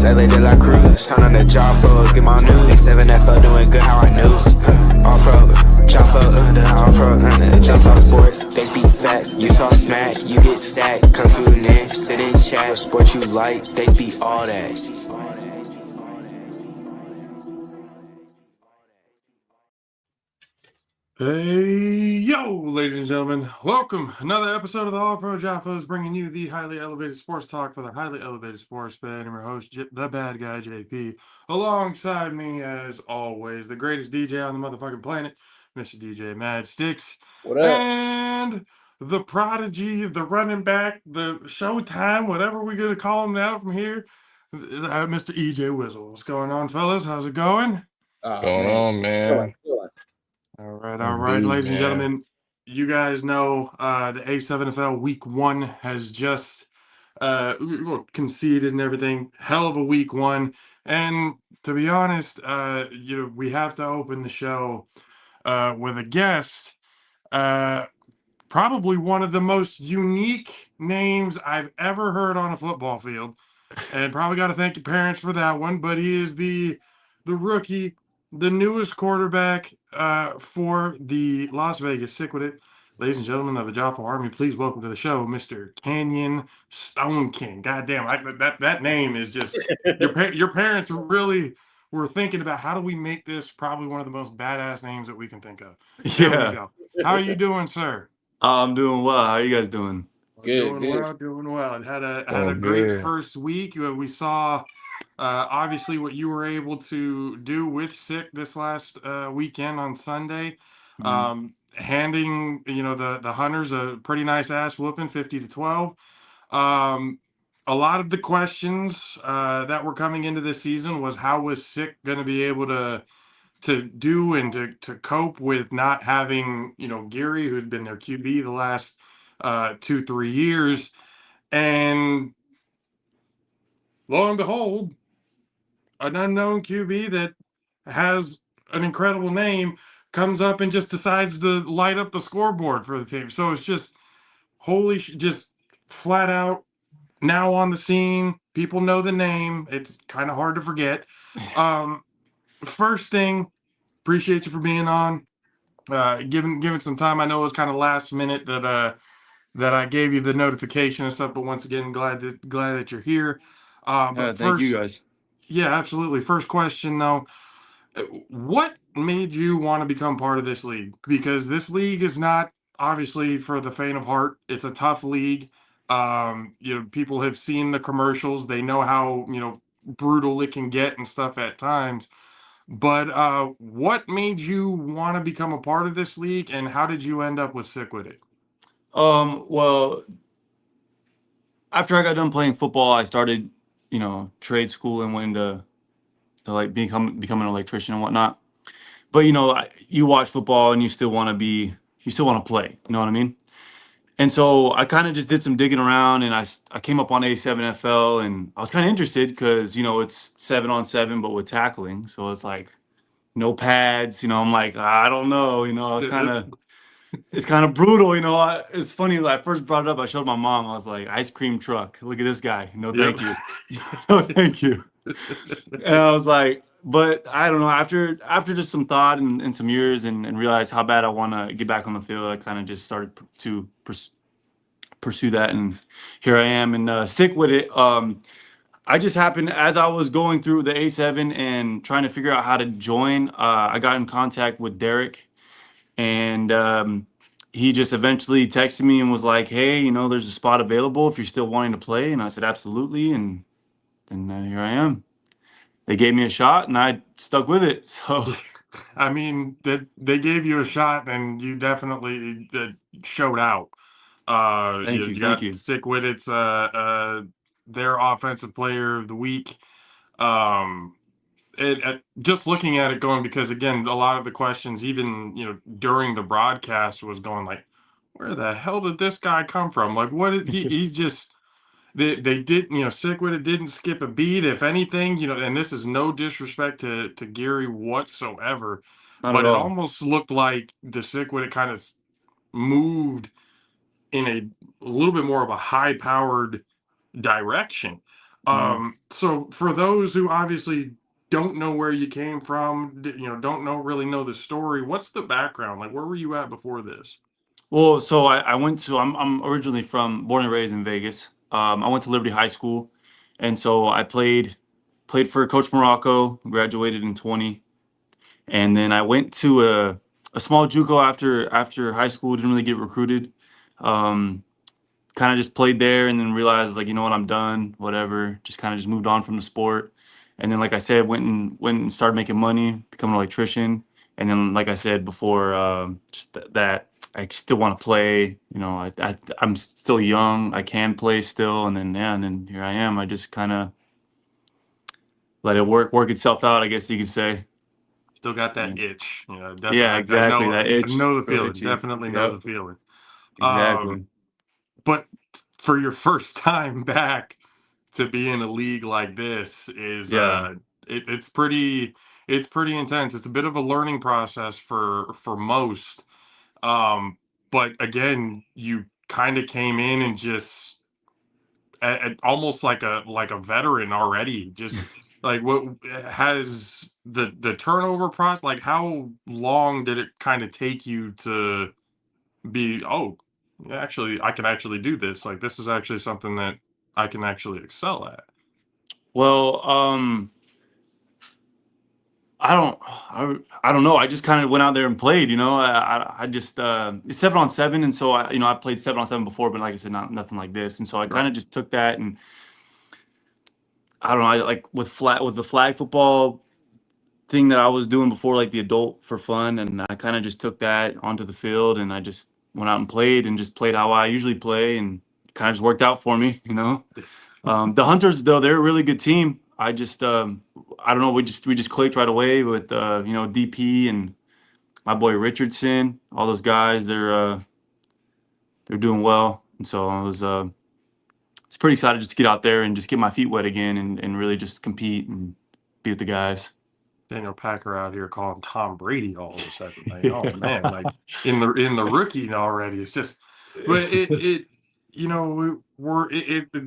LA de la Cruz. Turn on the JAFFos, get my news. A7FL doing good how I knew. All-Pro JAFFos, the All-Pro JAFFos sports. They speak facts, you talk smack, you get sacked. Come tune in, sit in chat. Sport you like, they speak all that. Hey, yo, ladies and gentlemen, welcome. Another episode of the All-Pro JAFFos, bringing you the highly elevated sports talk for the highly elevated sports fan. I'm your host, the bad guy, JP. Alongside me, as always, the greatest DJ on the motherfucking planet, Mr. DJ Mad Sticks. What up? And the prodigy, the running back, the Showtime, whatever we're going to call him now from here, Mr. EJ Wizzle. What's going on, fellas? How's it going? Going on, man? All right, ladies and gentlemen, you guys know the A7FL Week 1 has just conceded and everything. Hell of a Week 1. And to be honest, we have to open the show with a guest. Probably one of the most unique names I've ever heard on a football field. And probably got to thank your parents for that one. But he is the rookie, the newest quarterback for the Las Vegas Sick With It. Ladies and gentlemen of the Jaffa Army, please welcome to the show, Mr. Canyon Stone King. Goddamn, that name is just your parents really were thinking about how do we make this probably one of the most badass names that we can think of. There we go. How are you doing, sir? I'm doing well. How are you guys doing? Doing well. It had a great first week. We saw obviously what you were able to do with Sick this last weekend on Sunday, handing the Hunters a pretty nice ass whooping, 50-12. A lot of the questions that were coming into this season was how was Sick going to be able to do and to cope with not having Geary, who'd been their QB the last 2-3 years, and lo and behold, an unknown QB that has an incredible name comes up and just decides to light up the scoreboard for the team. So it's just just flat out now on the scene. People know the name. It's kind of hard to forget. First thing, appreciate you for being on. Giving some time. I know it was kind of last minute that I gave you the notification and stuff, but once again, glad that you're here. Thank you guys. Yeah, absolutely. First question though, what made you want to become part of this league? Because this league is not obviously for the faint of heart. It's a tough league. People have seen the commercials. They know how brutal it can get and stuff at times. But what made you want to become a part of this league, and how did you end up with Sick With It? Well, after I got done playing football, I started, trade school and went into like becoming an electrician and whatnot. But you watch football and you still want to play. You know what I mean? And so I kind of just did some digging around, and I came up on A7FL, and I was kind of interested because it's 7-on-7 but with tackling, so it's like no pads. I'm like, I don't know. I was kind of. It's kind of brutal, it's funny. When I first brought it up, I showed my mom. I was like, ice cream truck. Look at this guy. No, thank you. No, thank you. And I was like, but I don't know. After just some thought and some years and realized how bad I want to get back on the field, I kind of just started to pursue that. And here I am and Sick With It. I just happened, as I was going through the A7 and trying to figure out how to join, I got in contact with Derek. And he just eventually texted me and was like, hey, there's a spot available if you're still wanting to play. And I said, absolutely. And here I am. They gave me a shot and I stuck with it. So, I mean, they gave you a shot and you definitely showed out. Thank you. Sick With It's their offensive player of the week. Just looking at it going, because again, a lot of the questions, even during the broadcast, was going like, where the hell did this guy come from? Like, what did he just they did Sick With It didn't skip a beat, if anything, and this is no disrespect to Geary whatsoever, Not but at it all. almost looked like the Sick With It kind of moved in a little bit more of a high powered direction. So for those who obviously don't know where you came from, don't really know the story, what's the background? Like, where were you at before this? Well, so I went to I'm originally born and raised in Vegas. I went to Liberty High School, and so I played for Coach Morocco. Graduated in 20, and then I went to a small JUCO after high school. Didn't really get recruited. Um, Kind of just played there, and then realized, like, you know what, I'm done. Whatever. Just kind of just moved on from the sport, and then, like I said, went and started making money, become an electrician, and then, like I said before, that I still want to play. I'm still young. I can play still, and then yeah, and then here I am. I just kind of let it work itself out, I guess you could say. Still got Yeah, that itch, yeah, definitely. I exactly. know, That I itch, know the real feeling. itchy. Definitely know Yep, the feeling. Um, exactly. but for your first time back to be in a league like this is Yeah. it's pretty intense. It's a bit of a learning process for most. Um, but again, you kind of came in and just almost like a veteran already. Just like what has the turnover process? Like, how long did it kind of take you to be? Oh, yeah, actually, I can actually do this. Like, this is actually something that I can actually excel at. Well, I don't know. I just kind of went out there and played. I just it's 7-on-7, and so I played 7-on-7 before, but like I said, nothing like this. And so I Right. kind of just took that, and I don't know. I like with the flag football thing that I was doing before, like the adult for fun, and I kind of just took that onto the field, and I just went out and played, and just played how I usually play, and it kind of just worked out for me. The Hunters, though, they're a really good team. I don't know. We just clicked right away with DP and my boy Richardson. All those guys, they're doing well, and so I was pretty excited just to get out there and just get my feet wet again, and really just compete and be with the guys. Daniel Packer out here calling Tom Brady all of a sudden. Like, oh Yeah. man, like in the rookie already. It's just, but the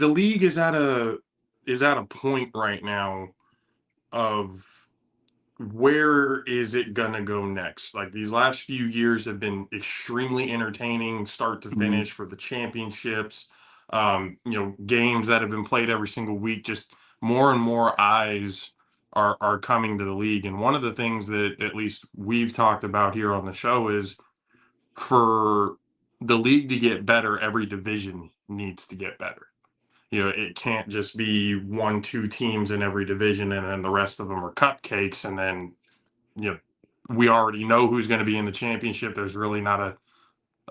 league is at a point right now of where is it gonna go next? Like, these last few years have been extremely entertaining, start to Mhm. finish, for the championships. Games that have been played every single week. Just more and more eyes are coming to the league. And one of the things that at least we've talked about here on the show is, for the league to get better, every division needs to get better. It can't just be one, two teams in every division, and then the rest of them are cupcakes, and then you know, we already know who's going to be in the championship. There's really not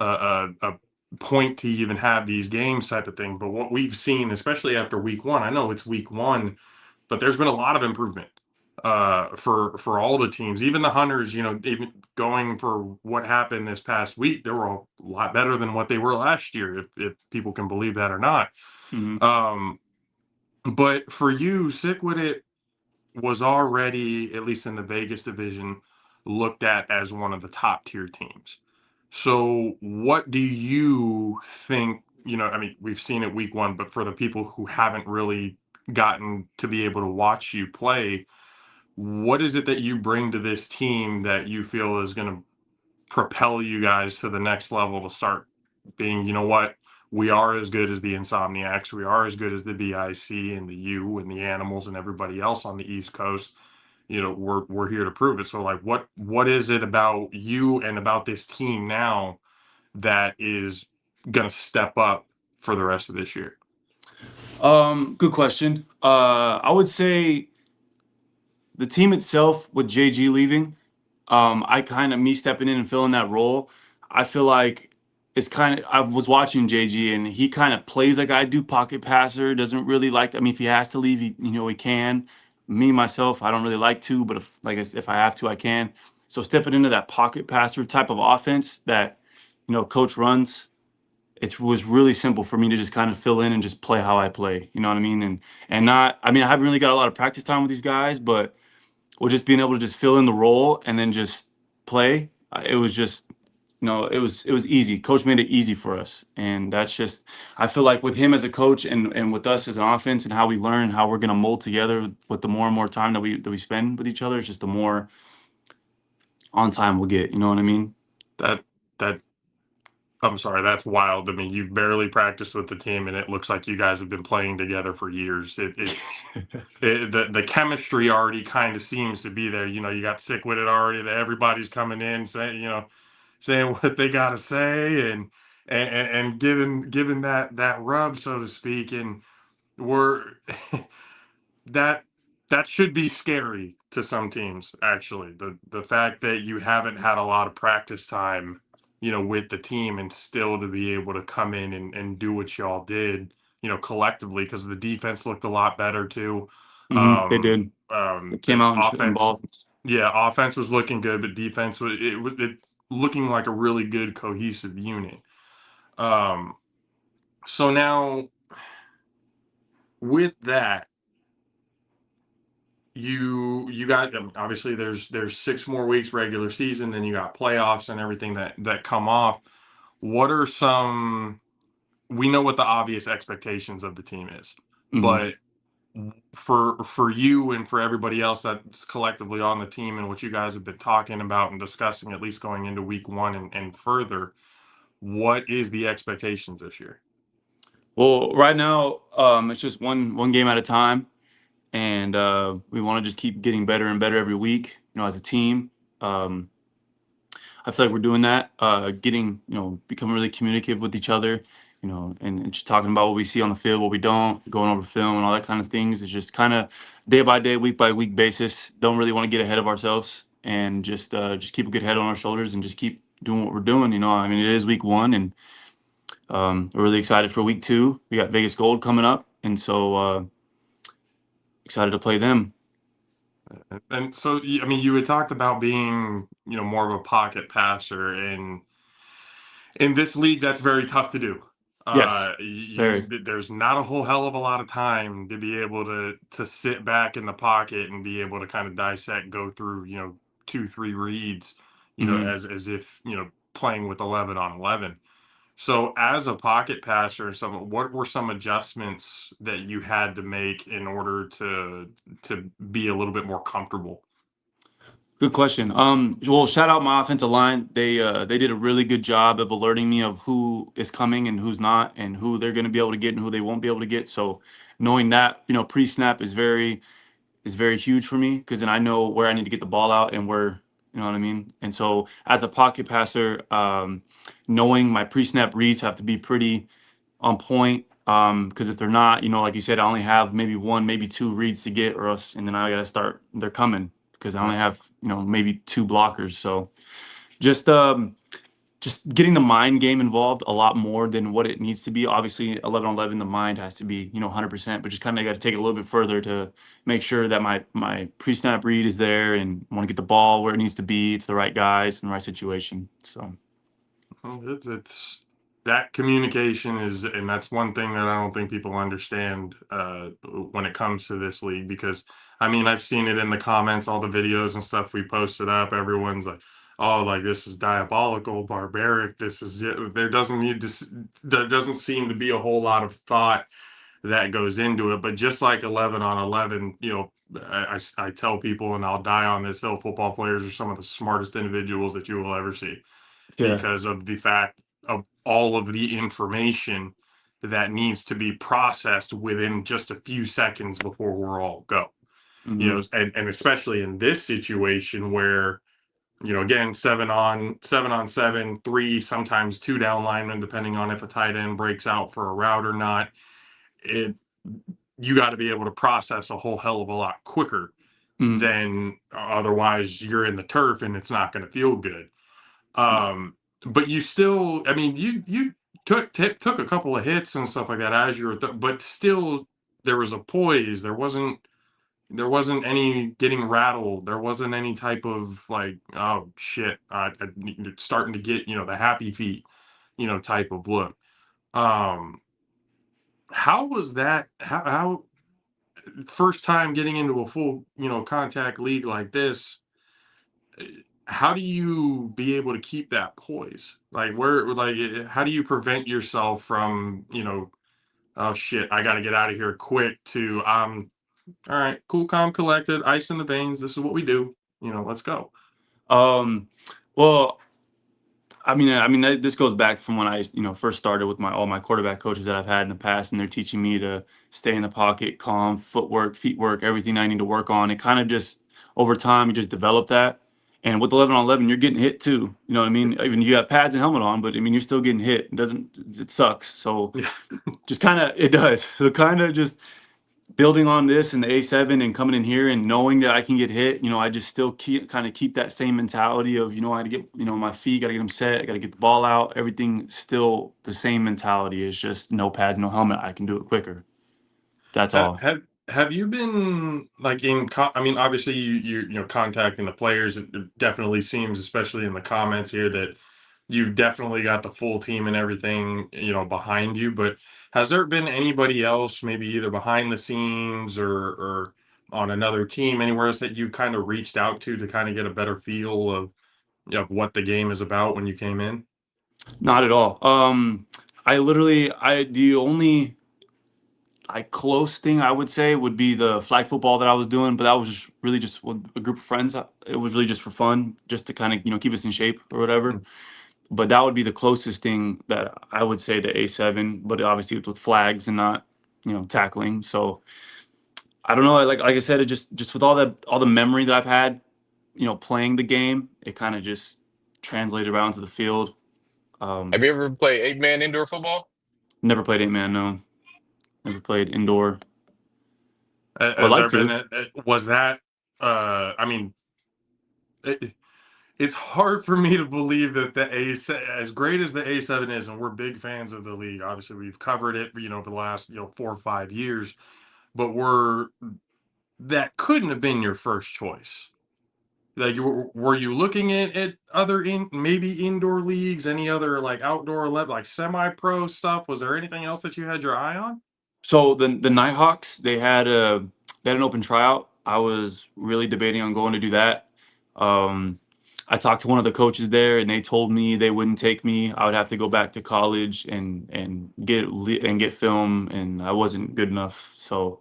a point to even have these games, type of thing. But what we've seen, especially after week one, I know it's week one, but there's been a lot of improvement for all the teams, even the Hunters. Even going for what happened this past week, they were a lot better than what they were last year, if people can believe that or not. Mhm. Um, but for you, Sick With It was already, at least in the Vegas division, looked at as one of the top tier teams. So, what do you think? I mean, we've seen it week one, but for the people who haven't really gotten to be able to watch you play, what is it that you bring to this team that you feel is going to propel you guys to the next level, to start being, what, we are as good as the Insomniacs, we are as good as the BIC and the U and the Animals and everybody else on the East Coast. We're here to prove it. So, like, what is it about you and about this team now that is gonna step up for the rest of this year? Good question. I would say the team itself, with JG leaving, I kind of me stepping in and filling that role. I feel like it's kind of I was watching JG, and he kind of plays like I do, pocket passer. Doesn't really like. I mean, if he has to leave, he can. Me myself, I don't really like to, but if I have to, I can. So stepping into that pocket passer type of offense that coach runs, it was really simple for me to just kind of fill in and just play how I play. You know what I mean? And not. I mean, I haven't really got a lot of practice time with these guys, but just being able to just fill in the role and then just play, it was just it was easy. Coach made it easy for us, and that's just I feel like with him as a coach and with us as an offense and how we learn how we're gonna mold together with the more and more time that we spend with each other, it's just the more on time we'll get. You know what I mean? That that I'm sorry, that's wild. I mean, you've barely practiced with the team, and it looks like you guys have been playing together for years. The chemistry already kind of seems to be there. You got sick with it already. That everybody's coming in saying what they got to say, and giving that rub, so to speak. And we're that that should be scary to some teams, actually. The fact that you haven't had a lot of practice time, with the team, and still to be able to come in and do what y'all did, collectively, because the defense looked a lot better too. They did. They came The out and shooting the offense, ball. yeah, offense was looking good, but defense was looking like a really good cohesive unit. Um, so now with that, you got, obviously there's 6 more weeks regular season, then you got playoffs and everything that come off. What are some We know what the obvious expectations of the team is, Hmm. but for you and for everybody else that's collectively on the team, and what you guys have been talking about and discussing, at least going into week 1 and further, what is the expectations this year? Well, right now, it's just one game at a time, and we want to just keep getting better and better every week. As a team, um, I feel like we're doing that. Getting becoming really communicative with each other. And just talking about what we see on the field, what we don't, going over film and all that kind of things. It's just kind of day by day, week by week basis. Don't really want to get ahead of ourselves, and just keep a good head on our shoulders and just keep doing what we're doing. I mean, it is week 1, and we're really excited for week 2. We got Vegas Gold coming up, and so excited to play them. And so, I mean, you had talked about being, more of a pocket passer, and in this league, that's very tough to do. Yes, very. There's not a whole hell of a lot of time to be able to sit back in the pocket and be able to kind of dissect, go through, 2, 3 reads, Hmm. as if, playing with 11 on 11. So as a pocket passer, what were some adjustments that you had to make in order to be a little bit more comfortable? Good question. Well, shout out my offensive line. They did a really good job of alerting me of who is coming and who's not, and who they're going to be able to get and who they won't be able to get. So knowing that, pre-snap is very huge for me, because then I know where I need to get the ball out and where, you know what I mean. And so as a pocket passer, knowing my pre-snap reads have to be pretty on point. Because if they're not, like you said, I only have maybe 1, maybe 2 reads to get, or else, and then I gotta start. They're coming because I only Right. have maybe 2 blockers. So just just getting the mind game involved a lot more than what it needs to be. Obviously, 11 on 11, the mind has to be 100%, but just kind of got to take it a little bit further to make sure that my pre-snap read is there, and want to get the ball where it needs to be, to the right guys in the right situation. So Well, it's that communication is, and that's one thing that I don't think people understand when it comes to this league. Because I mean, I've seen it in the comments, all the videos and stuff we posted up. Everyone's like, "Oh, like this is diabolical, barbaric. This is it." There doesn't seem to be a whole lot of thought that goes into it. But just like 11 on 11, I tell people, and I'll die on this hill, football players are some of the smartest individuals that you will ever see, yeah. because of the fact of all of the information that needs to be processed within just a few seconds before we're all go. Hmm. And especially in this situation where, again, 7 on 7, 3, sometimes 2 down linemen, depending on if a tight end breaks out for a route or not. It You got to be able to process a whole hell of a lot quicker Hmm. than otherwise you're in the turf and it's not going to feel good. Um, but you still, I mean, you took a couple of hits and stuff like that as you were, but still there was a poise. There wasn't any getting rattled. There wasn't any type of like, oh shit, starting to get the happy feet, type of look. Um, how was that? How first time getting into a full contact league like this? how do you be able to keep that poise? Like how do you prevent yourself from, oh shit, I got to get out of here quick to, all right, cool, calm, collected, ice in the veins. This is what we do. Let's go. Um, well, this goes back from when I, first started with all my quarterback coaches that I've had in the past, and they're teaching me to stay in the pocket, calm, footwork, feet work, everything I need to work on. It kind of just over time, you just develop that. And with 11 on 11, you're getting hit too. You know what I mean? Even you got pads and helmet on, but I mean, you're still getting hit. It sucks. So Yeah. just it does. So kind of just building on this and the A7 and coming in here and knowing that I can get hit, I just still keep that same mentality of, I gotta get, my feet, gotta get them set, I gotta get the ball out. Everything still the same mentality. It's just no pads, no helmet. I can do it quicker. That's Ha- all. Have have you been like I mean, obviously contacting the players. It definitely seems, especially in the comments here, that you've definitely got the full team and everything behind you. But has there been anybody else, maybe either behind the scenes or on another team, anywhere else that you've kind of reached out to kind of get a better feel of what the game is about when you came in? Not at all. The only close thing I would say would be the flag football that I was doing, but that was just really just with a group of friends. It was really just for fun, just to kind of, keep us in shape or whatever. But that would be the closest thing that I would say to A7, but obviously it's with flags and not, tackling. So I don't know. Like I said, it just with all the memory that I've had, playing the game, it kind of just translated around to the field. Have you ever played 8-man indoor football? Never played 8-man, no. Never played indoor. I would Has like there been to. was that I mean, it, it's hard for me to believe that as great as the A7 is, and we're big fans of the league. Obviously, we've covered it, for the last 4 or 5 years. But that couldn't have been your first choice. Like, were you looking at other maybe indoor leagues, any other like outdoor like semi-pro stuff? Was there anything else that you had your eye on? So the Nighthawks, they had an open tryout. I was really debating on going to do that. Um, I talked to one of the coaches there, and they told me they wouldn't take me. I would have to go back to college and get film, and I wasn't good enough. So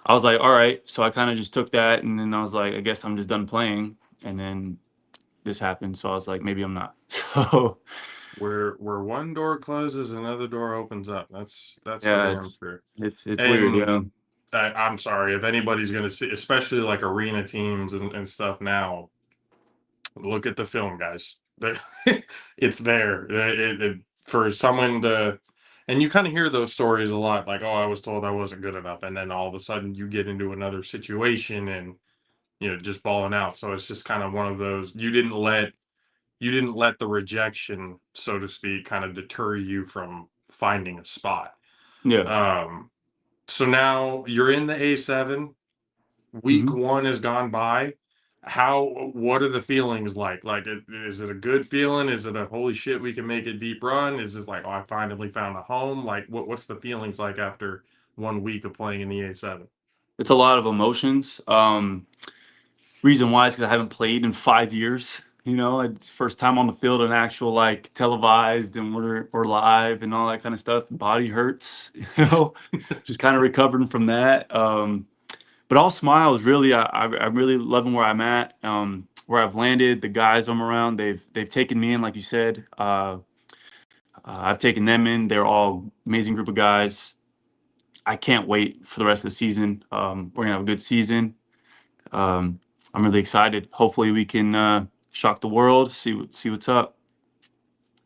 I was like, all right. So I kind of just took that, and then I was like, I guess I'm just done playing. And then this happened, so I was like, maybe I'm not. So Where one door closes, another door opens up. That's for yeah, damn sure. it's weird. And Yeah. I'm sorry if anybody's going to see, especially like arena teams and stuff now. Look at the film, guys. It's there. For someone to, and you kind of hear those stories a lot, like, "Oh, I was told I wasn't good enough," and then all of a sudden you get into another situation and just balling out. So it's just kind of one of those. You didn't let the rejection, so to speak, kind of deter you from finding a spot. Yeah. Um, so now you're in the A7. Week hmm one has gone by. What are the feelings like? Like, is it a good feeling? Is it a holy shit, we can make a deep run? Is this like, oh, I finally found a home? Like, what's the feelings like after 1 week of playing in the A7? It's a lot of emotions. Reason why is because I haven't played in 5 years. It's first time on the field, an actual like televised, and we're live and all that kind of stuff. Body hurts, just kind of recovering from that. But all smiles, really. I'm really loving where I'm at, where I've landed. The guys I'm around, they've taken me in, like you said. I've taken them in. They're all amazing group of guys. I can't wait for the rest of the season. We're gonna have a good season. Um, I'm really excited. Hopefully, we can shock the world. See what's up.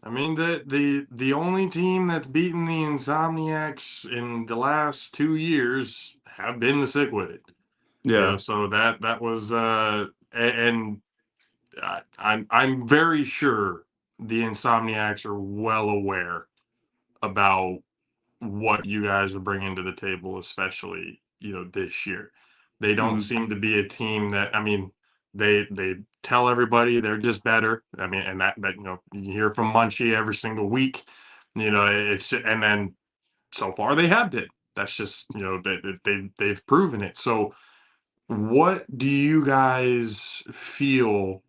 I mean, the only team that's beaten the Insomniacs in the last 2 years have been the Sick-Witted. Yeah. So that was and I'm very sure the Insomniacs are well aware about what you guys are bringing to the table, especially this year. They don't hmm seem to be a team that, I mean, they tell everybody they're just better. I mean, and that you hear from Munchie every single week. And then so far they have been. That's just they've proven it. So what do you guys feel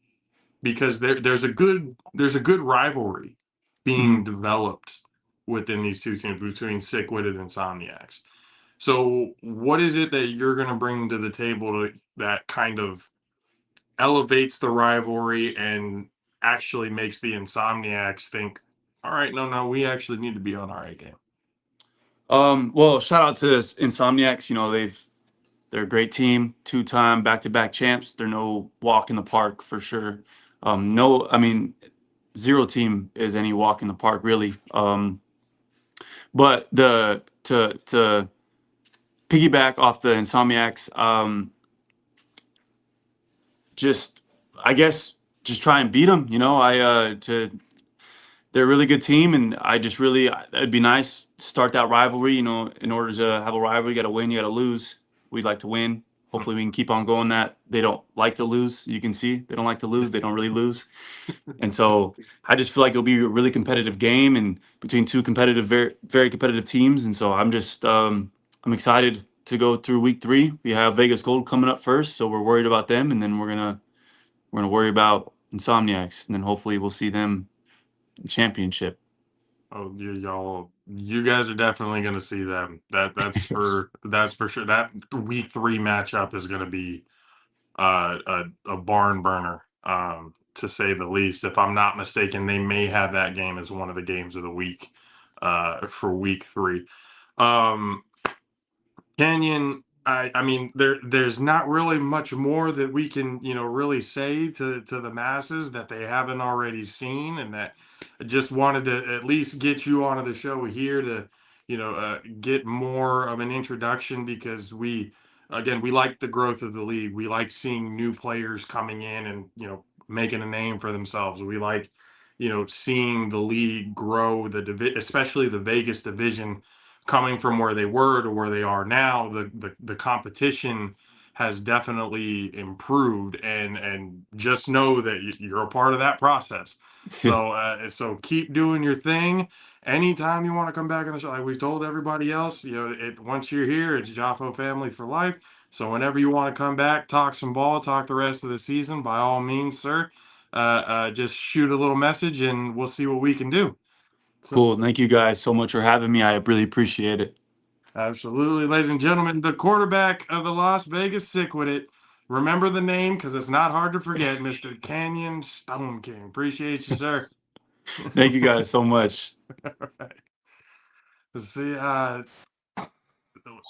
because there's a good rivalry being developed within these two teams between Sick-Witted and Insomniacs. So what is it that you're going to bring to the table that kind of elevates the rivalry and actually makes the Insomniacs think, all right, no, we actually need to be on our A game? Well, shout out to Insomniacs. You know, they're a great team, 2-time back-to-back champs. They're no walk in the park for sure. No, I mean, zero team is any walk in the park really. But to piggyback off the Insomniacs, just I guess just try and beat them. You know, they're a really good team, and it'd be nice to start that rivalry. You know, in order to have a rivalry, you got to win, you got to lose. We'd like to win. Hopefully, we can keep on going that. They don't like to lose. You can see they don't like to lose. They don't really lose. And so I just feel like it'll be a really competitive game and between two competitive, very, very competitive teams. And so I'm just, I'm excited to go through week 3. We have Vegas Gold coming up first, so we're worried about them. And then we're gonna worry about Insomniacs. And then hopefully we'll see them in championship. Oh, you guys are definitely going to see them. That's for sure. That week 3 matchup is going to be a barn burner, to say the least. If I'm not mistaken, they may have that game as one of the games of the week for week 3. Kenyon, I mean, there's not really much more that we can, really say to the masses that they haven't already seen, and that I just wanted to at least get you onto the show here to, get more of an introduction, because we like the growth of the league. We like seeing new players coming in and, making a name for themselves. We like, seeing the league grow, especially the Vegas division, coming from where they were to where they are now. The competition has definitely improved, and just know that you're a part of that process. So keep doing your thing. Anytime you want to come back on the show, like we've told everybody else, once you're here, it's Jaffo family for life. So whenever you want to come back, talk some ball, talk the rest of the season, by all means, sir. Just shoot a little message and we'll see what we can do. Cool. Thank you guys so much for having me. I really appreciate it. Absolutely, ladies and gentlemen, the quarterback of the Las Vegas Sick-Witted. Remember the name, because it's not hard to forget, Mr. Canyon Stone King. Appreciate you, sir. Thank you guys so much. All right. Let's see,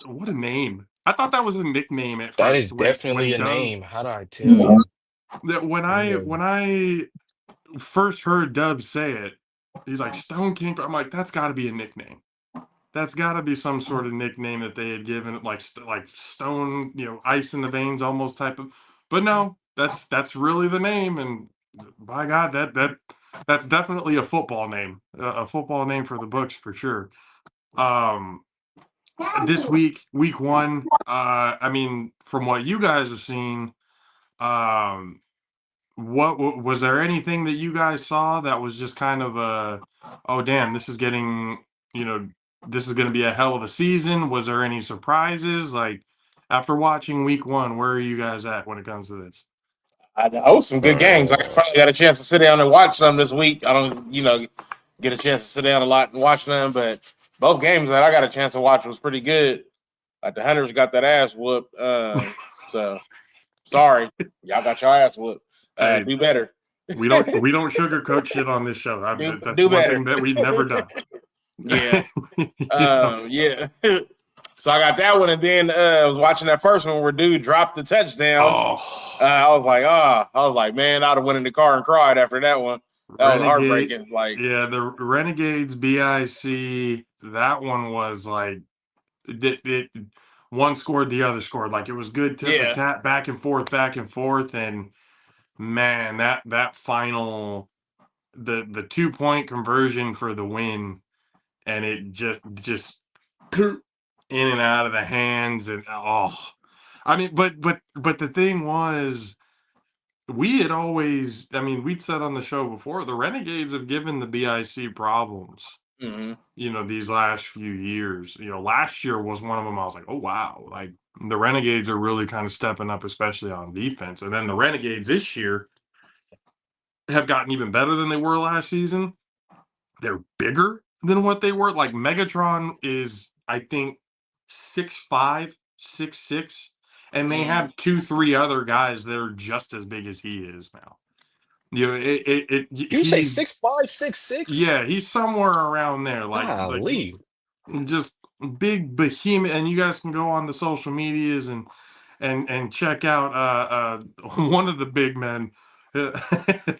what a name. I thought that was a nickname at first. That is definitely a name. How do I tell you? That when I first heard Dub say it, he's like, Stone King. I'm like, that's got to be a nickname. That's got to be some sort of nickname that they had given, like Stone, ice in the veins, almost type of. But no, that's really the name, and by God, that's definitely a football name, a football name for the books for sure. This week 1, I mean, from what you guys have seen, what was there anything that you guys saw that was just kind of oh damn, this is getting, this is going to be a hell of a season? Was there any surprises? Like, after watching week 1, where are you guys at when it comes to this? I know some good games. I finally got a chance to sit down and watch some this week. I don't, get a chance to sit down a lot and watch them, but both games that I got a chance to watch was pretty good. Like the Hunters got that ass whooped. So sorry, y'all got your ass whooped. Hey, do better. We don't sugarcoat shit on this show. That's one better. thing that we've never done. Yeah. Yeah. So I got that one, and then I was watching that first one where dude dropped the touchdown. I was like, man, I'd have went in the car and cried after that one. That was heartbreaking. Like, yeah, the Renegades BIC, that one was like, one scored, the other scored. Like, it was good tit for tat, back and forth, and man, that final, the 2-point conversion for the win, and it just in and out of the hands, and I mean, but the thing was, we had always, I mean, we'd said on the show before, the Renegades have given the BIC problems, these last few years. Last year was one of them. I was like, oh wow, like the Renegades are really kind of stepping up, especially on defense. And then the Renegades this year, have gotten even better than they were last season. They're bigger than what they were. Like Megatron is, I think, 6'5", 6'6", and they have 2-3 other guys that are just as big as he is now. You know, You say he's 6'5", 6'6"? yeah, he's somewhere around there, like Golly. just big behemoth. And you guys can go on the social medias and check out one of the big men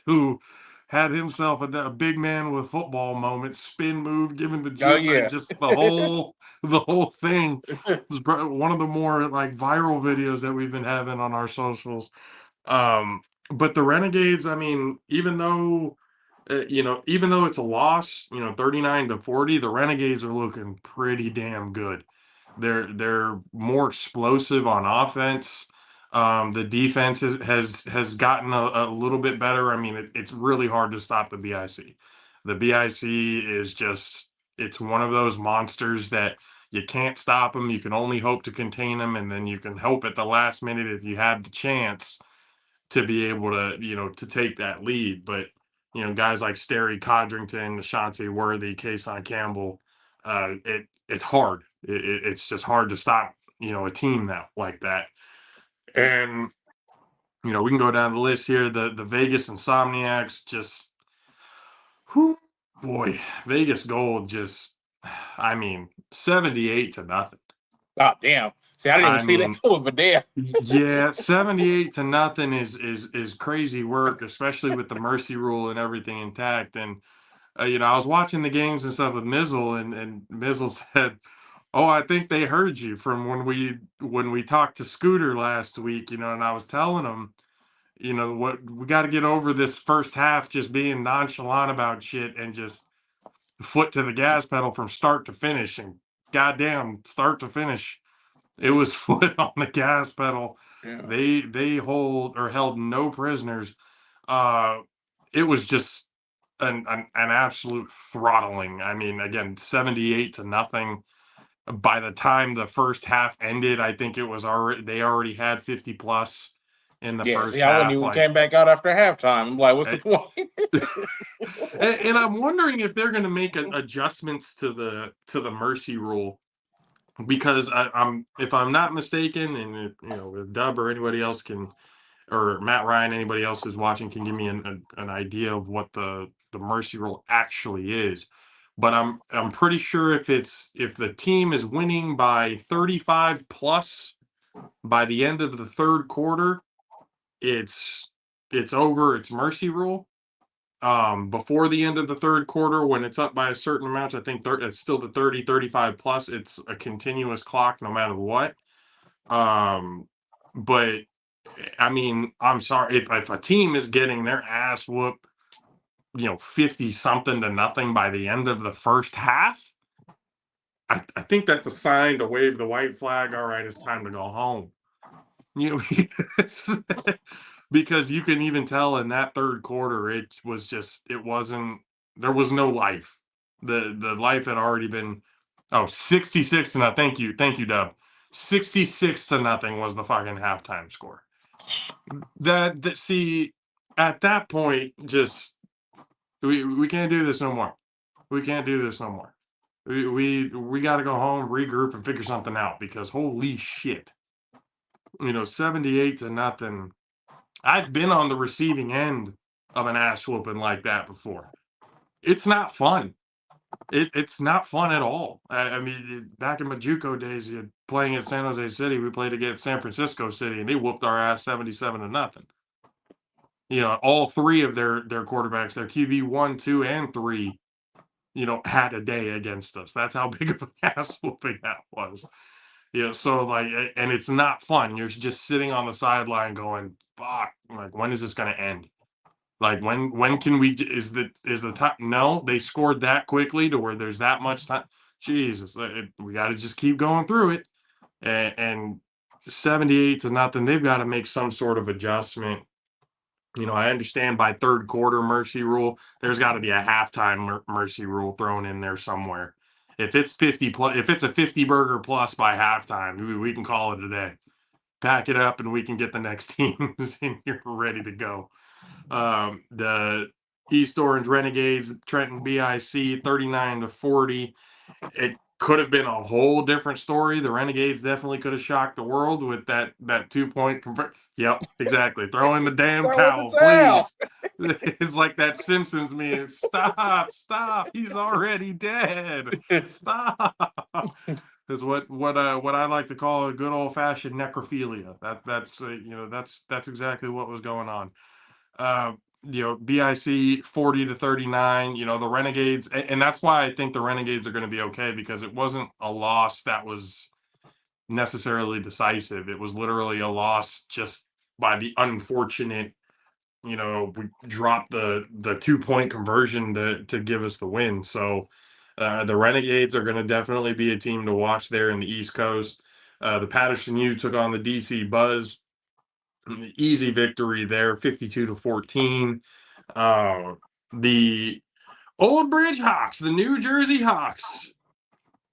who had himself a big man with football moment, spin move, giving the Oh juice, yeah. just the whole thing. Was one of the more like viral videos that we've been having on our socials. But the Renegades, I mean, even though even though it's a loss, 39-40, the Renegades are looking pretty damn good. They're more explosive on offense. The defense has gotten a little bit better. I mean, it's really hard to stop the BIC. The BIC is just, it's one of those monsters that you can't stop them. You can only hope to contain them, and then you can hope at the last minute if you have the chance to be able to, to take that lead. But guys like Sterry Codrington, Ashanti Worthy, Kason Campbell, it's hard. It's just hard to stop, a team like that. And we can go down the list here. The Vegas Insomniacs just, whew, boy, Vegas Gold just, I mean, 78-0. Oh damn! See, I didn't even see that coming, but damn. Yeah, 78-0 is crazy work, especially with the mercy rule and everything intact. And I was watching the games and stuff with Mizzle, and Mizzle said, "Oh, I think they heard you from when we talked to Scooter last week." And I was telling him, what we got to get over this first half, just being nonchalant about shit and just foot to the gas pedal from start to finish. And goddamn, start to finish, it was foot on the gas pedal. Yeah. They held no prisoners. It was just an absolute throttling. I mean, again, 78-0. By the time the first half ended, I think they already had 50 plus in the first see, half. I wouldn't even came back out after halftime. I'm like, what's the point? and I'm wondering if they're going to make adjustments to the mercy rule, because if I'm not mistaken, and if Dub or anybody else or Matt Ryan, anybody else who's watching can give me an idea of what the mercy rule actually is. But I'm pretty sure if the team is winning by 35 plus by the end of the third quarter, it's over. It's mercy rule. Before the end of the third quarter, when it's up by a certain amount, I think it's still the 30, 35 plus. It's a continuous clock no matter what. But I mean, I'm sorry if a team is getting their ass whooped, 50-something-0 by the end of the first half, I think that's a sign to wave the white flag. All right, it's time to go home. Because you can even tell in that third quarter, there was no life. The life had already been 66-0. Thank you, Dub. 66-0 was the fucking halftime score. See, at that point, just we can't do this no more. We can't do this no more. We got to go home, regroup, and figure something out, because holy shit, 78-0. I've been on the receiving end of an ass whooping like that before. It's not fun. It's not fun at all. I mean, back in my JUCO days, playing at San Jose City, we played against San Francisco City, and they whooped our ass 77-0. All three of their quarterbacks, their QB 1, 2, and 3, had a day against us. That's how big of an ass whooping that was. So like, and it's not fun. You're just sitting on the sideline going, "Fuck! Like, when is this going to end? Like, when can we? Is the time? No, they scored that quickly to where there's that much time. Jesus, we got to just keep going through it." And 78-0, they've got to make some sort of adjustment. I understand by third quarter mercy rule, there's got to be a halftime mercy rule thrown in there somewhere. If it's 50 plus, if it's a 50 burger plus by halftime, we can call it a day. Pack it up, and we can get the next teams in here ready to go. The East Orange Renegades, Trenton BIC, 39-40. It could have been a whole different story. The Renegades definitely could have shocked the world with that 2-point convert. Yep, exactly. Throw in the damn towel, please. It's like that Simpsons meme. Stop. He's already dead. Stop. Is what I like to call a good old fashioned necrophilia. That's exactly what was going on. BIC 40-39. The Renegades, and that's why I think the Renegades are going to be okay, because it wasn't a loss that was necessarily decisive. It was literally a loss just by the unfortunate. We dropped the 2-point conversion to give us the win. So the Renegades are going to definitely be a team to watch there in the East Coast. The Patterson U took on the DC Buzz. Easy victory there, 52-14. The Old Bridge Hawks, the New Jersey Hawks,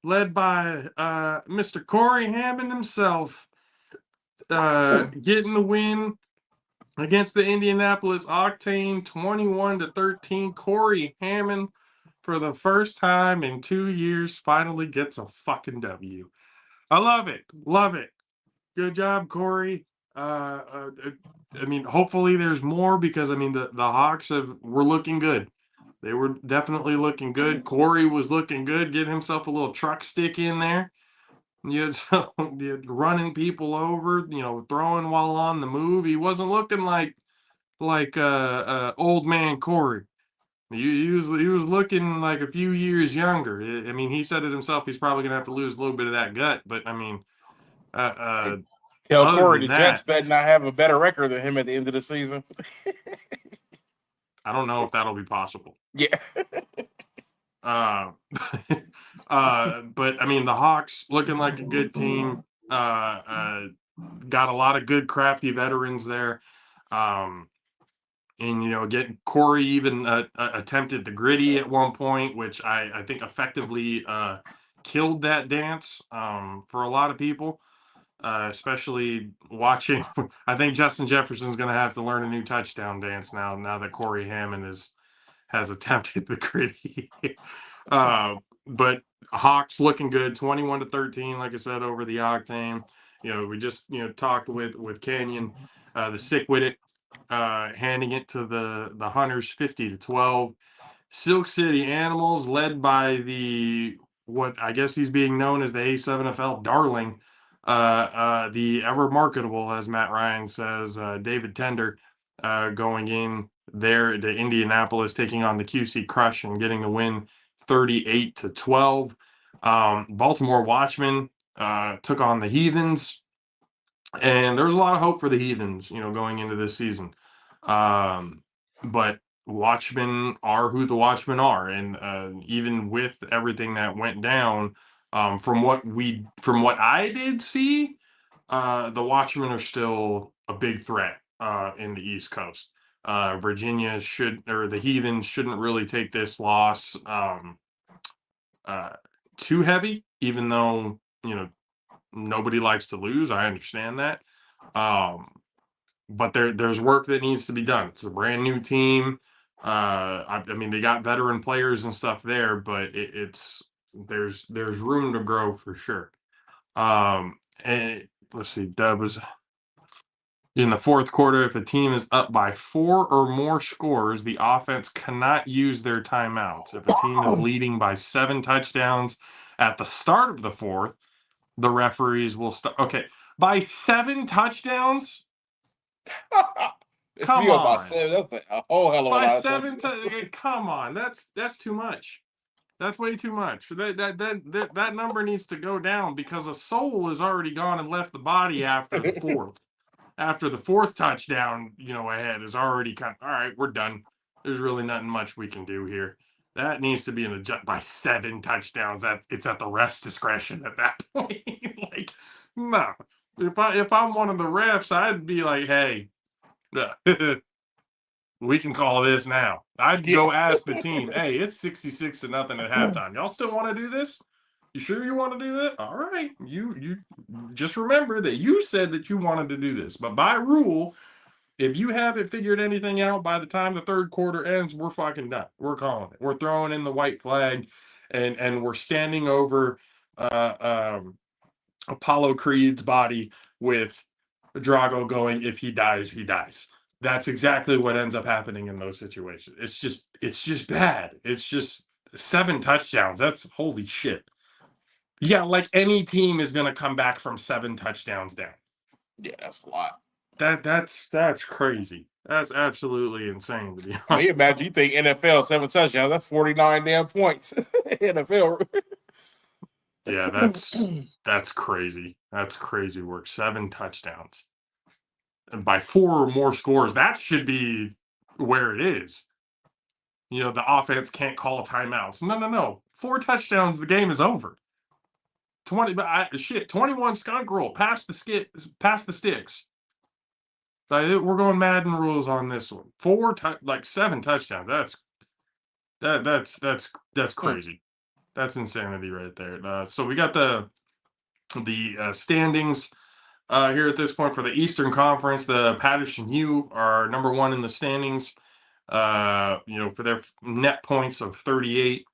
led by Mr. Corey Hammond himself, getting the win against the Indianapolis Octane, 21-13. Corey Hammond, for the first time in 2 years, finally gets a fucking W. I love it. Good job, Corey. Hopefully there's more, because the Hawks were looking good. They were definitely looking good. Corey was looking good, getting himself a little truck stick in there. Running people over, throwing while on the move. He wasn't looking like old man Corey. He was looking like a few years younger. He said it himself. He's probably gonna have to lose a little bit of that gut, but tell Corey the Jets better not have a better record than him at the end of the season. I don't know if that'll be possible. Yeah. But the Hawks looking like a good team. Got a lot of good crafty veterans there. Getting Corey even attempted the gritty at one point, which I think effectively killed that dance for a lot of people, especially watching. I think Justin Jefferson's going to have to learn a new touchdown dance now that Corey Hammond has attempted the gritty. But Hawks looking good, 21-13, like I said, over the Octane. We just talked with Canyon, the sick with it, handing it to the Hunters, 50-12. Silk City Animals, led by what I guess he's being known as the A7FL darling, the ever marketable, as Matt Ryan says, David Tender, going in there to Indianapolis, taking on the QC Crush and getting the win, 38-12. Baltimore Watchmen took on the Heathens, and there's a lot of hope for the Heathens, going into this season. But Watchmen are who the Watchmen are, and even with everything that went down, from what I did see, the Watchmen are still a big threat in the East Coast. Virginia the Heathens shouldn't really take this loss too heavy, even though nobody likes to lose. I understand that, but there's work that needs to be done. It's a brand new team. They got veteran players and stuff there, but there's room to grow for sure. And let's see, Dub was in the fourth quarter. If a team is up by 4 or more scores, the offense cannot use their timeouts. If a team is leading by 7 touchdowns at the start of the fourth, the referees will start. Okay, by 7 touchdowns. Come on, that's a whole hell of a lot of 7 come on, that's too much. That's way too much. That number needs to go down, because a soul has already gone and left the body after the fourth. After the fourth touchdown, ahead is already kind of, all right, we're done. There's really nothing much we can do here. That needs to be an adjust by 7 touchdowns. It's at the ref's discretion at that point. Like, no. If I'm one of the refs, I'd be like, hey, we can call this now. I'd go ask the team, hey, it's 66-0 at halftime. Y'all still want to do this? You sure you want to do that? All right. You just remember that you said that you wanted to do this, but by rule, If you haven't figured anything out by the time the third quarter ends, we're fucking done. We're calling it. We're throwing in the white flag, and we're standing over Apollo Creed's body with Drago going, if he dies, he dies. That's exactly what ends up happening in those situations. It's just bad. It's just 7 touchdowns. That's holy shit. Yeah, like any team is going to come back from 7 touchdowns down. Yeah, that's a lot. That's crazy. That's absolutely insane to be honest. I mean, imagine you think NFL 7 touchdowns, that's 49 damn points. NFL. Yeah, that's crazy. That's crazy work. 7 touchdowns. And by 4 or more scores, that should be where it is. You know, the offense can't call timeouts. No. 4 touchdowns, the game is over. 21 skunk roll. Pass the sticks. We're going Madden rules on this one. 7 touchdowns. That's crazy. That's insanity right there. So we got the standings here at this point for the Eastern Conference. The Patterson U are number 1 in the standings. For their net points of 38.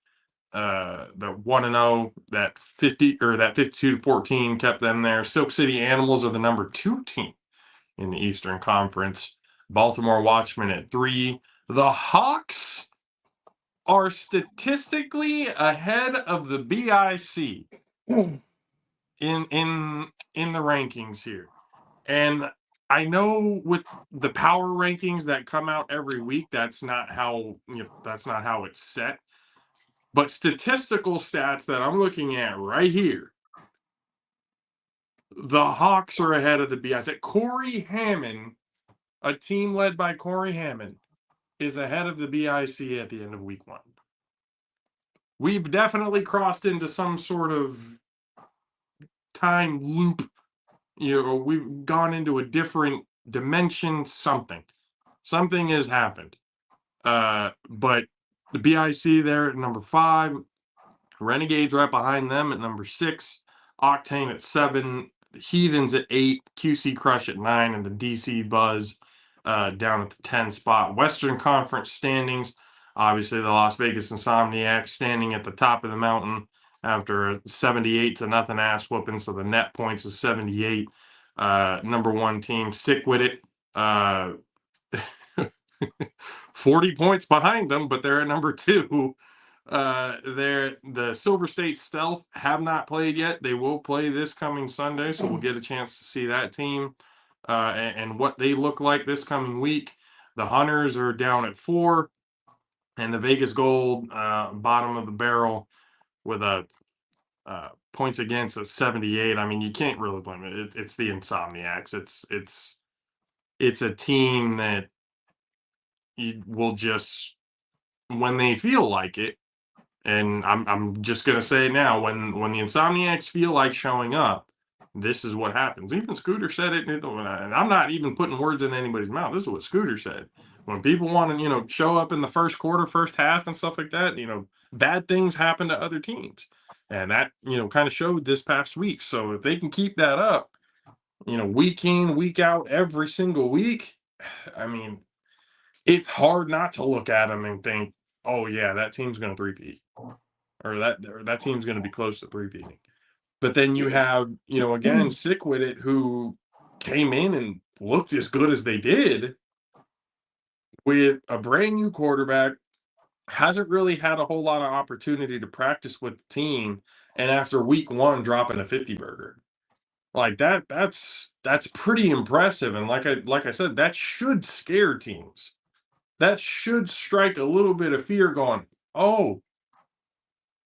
The 1-0, that 52-14 kept them there. Silk City Animals are the number 2 team in the Eastern Conference. Baltimore Watchmen at 3. The Hawks are statistically ahead of the BIC in the rankings here. And I know with the power rankings that come out every week, that's not how it's set. But statistical stats that I'm looking at right here, the Hawks are ahead of the BIC. Corey Hammond, a team led by Corey Hammond, is ahead of the BIC at the end of week 1. We've definitely crossed into some sort of time loop. We've gone into a different dimension. Something has happened. But the BIC there at number 5. Renegades right behind them at number 6. Octane at 7. The Heathens at 8. QC Crush at 9. And the DC Buzz down at the 10 spot. Western Conference standings. Obviously, the Las Vegas Insomniacs standing at the top of the mountain after a 78-0 ass whooping. So the net points is 78. Number 1 team, Sick With It. 40 points behind them, but they're at number 2. The Silver State Stealth have not played yet. They will play this coming Sunday, so we'll get a chance to see that team and what they look like this coming week. The Hunters are down at 4, and the Vegas Gold bottom of the barrel with a points against a 78. I mean, you can't really blame it. It's the Insomniacs. It's a team that will just, when they feel like it, and I'm just gonna say it now, when the Insomniacs feel like showing up, this is what happens. Even Scooter said it, and I'm not even putting words in anybody's mouth. This is what Scooter said. When people want to, show up in the first quarter, first half, and stuff like that, bad things happen to other teams, and that kind of showed this past week. So if they can keep that up, week in, week out, every single week, I mean, it's hard not to look at them and think, oh yeah, that team's going to three-peat, or that team's going to be close to three-peating. But then you have, again, Sick With It, who came in and looked as good as they did with a brand new quarterback, hasn't really had a whole lot of opportunity to practice with the team, and after week 1 dropping a 50 burger. Like that's pretty impressive. And like I said, that should scare teams. That should strike a little bit of fear going, oh,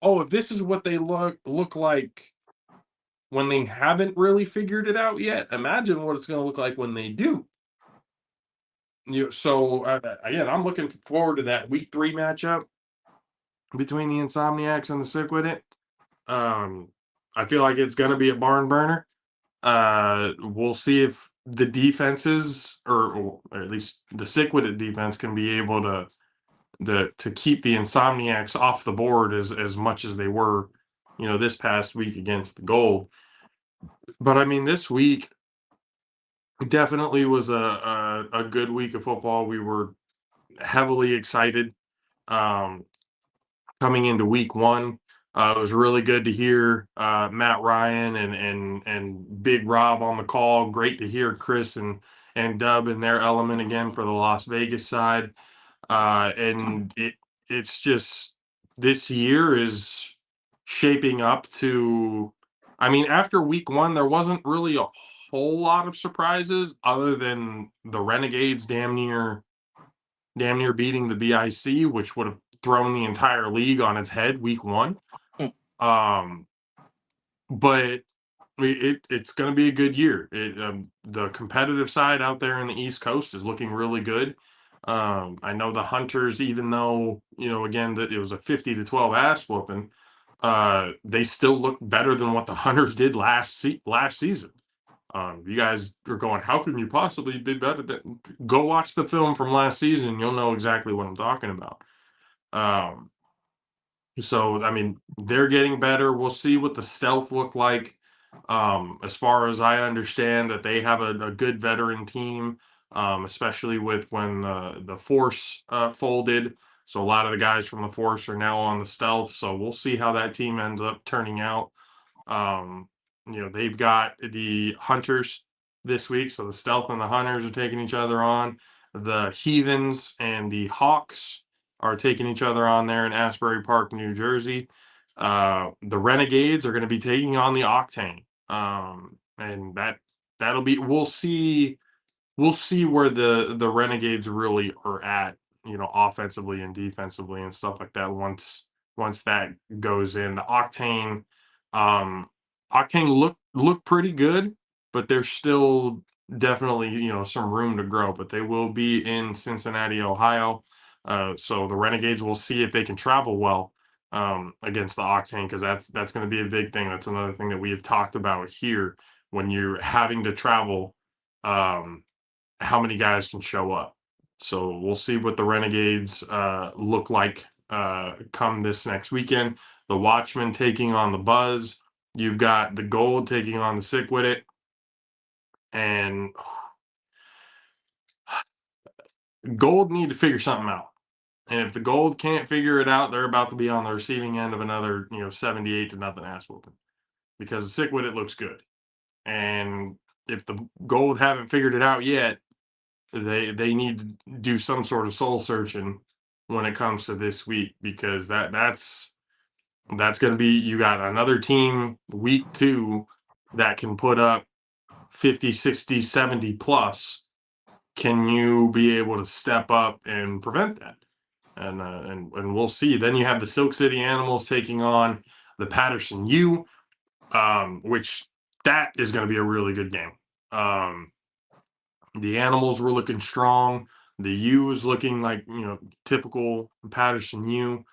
if this is what they look like when they haven't really figured it out yet, imagine what it's going to look like when they do. So again, I'm looking forward to that week 3 matchup between the Insomniacs and the Sick With It. I feel like it's going to be a barn burner. We'll see if the defenses, or at least the Sick With It defense, can be able to keep the Insomniacs off the board as much as they were, this past week against the Gold. But I mean, this week, It definitely was a good week of football. We were heavily excited um, coming into week one. It was really good to hear Matt Ryan and Big Rob on the call. Great to hear Chris and Dub in their element again for the Las Vegas side. And it's just this year is shaping up to. I mean, after week one, there wasn't really a whole lot of surprises other than the Renegades damn near beating the BIC, which would have thrown the entire league on its head week one. Um, but it's going to be a good year. The competitive side out there in the East Coast is looking really good. I know the Hunters, even though again that it was a 50-12 ass whooping, they still look better than what the Hunters did last season. You guys are going, how can you possibly be better than? Go watch the film from last season. You'll know exactly what I'm talking about. So, I mean, they're getting better. We'll see what the Stealth look like. As far as I understand, that they have a good veteran team, especially with when the Force folded. So a lot of the guys from the Force are now on the Stealth. So we'll see how that team ends up turning out. Um, they've got the Hunters this week. So the Stealth and the Hunters are taking each other on. The Heathens and the Hawks are taking each other on there in Asbury Park, New Jersey. The Renegades are going to be taking on the Octane. And that'll be we'll see where the Renegades really are at, offensively and defensively and stuff like that once that goes in. The Octane look pretty good, but there's still definitely some room to grow. But they will be in Cincinnati, Ohio. So the Renegades will see if they can travel well against the Octane, because that's going to be a big thing. That's another thing that we have talked about here when you're having to travel. How many guys can show up? So we'll see what the Renegades look like come this next weekend. The Watchmen taking on the Buzz. You've got the Gold taking on the Sick with it. And Gold need to figure something out. And if the Gold can't figure it out, they're about to be on the receiving end of another 78-0 ass whooping, because the Sick with it looks good. And if the Gold haven't figured it out yet, they need to do some sort of soul searching when it comes to this week, because that's going to be, you got another team week 2 that can put up 50, 60, 70 plus. Can you be able to step up and prevent that? And we'll see. Then you have the Silk City Animals taking on the Patterson U, which that is going to be a really good game. The Animals were looking strong. The U is looking like typical Patterson U.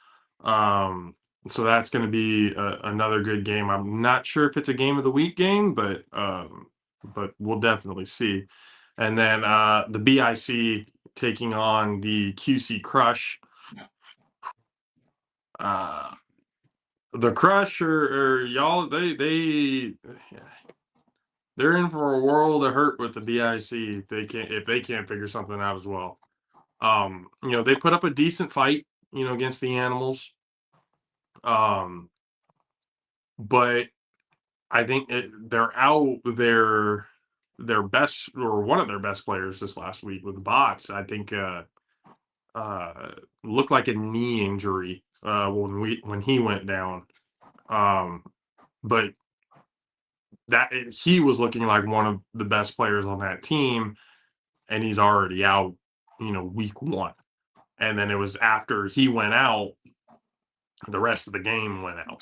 So that's going to be another good game. I'm not sure if it's a game of the week game, but we'll definitely see. And then the BIC taking on the QC Crush. The Crush or y'all, they're in for a world of hurt with the BIC if they can't figure something out as well. They put up a decent fight, against the Animals. But I think they're out their best, or one of their best players this last week with Bots. I think looked like a knee injury when he went down. But that he was looking like one of the best players on that team, and he's already out, week 1. And then it was after he went out, the rest of the game went out.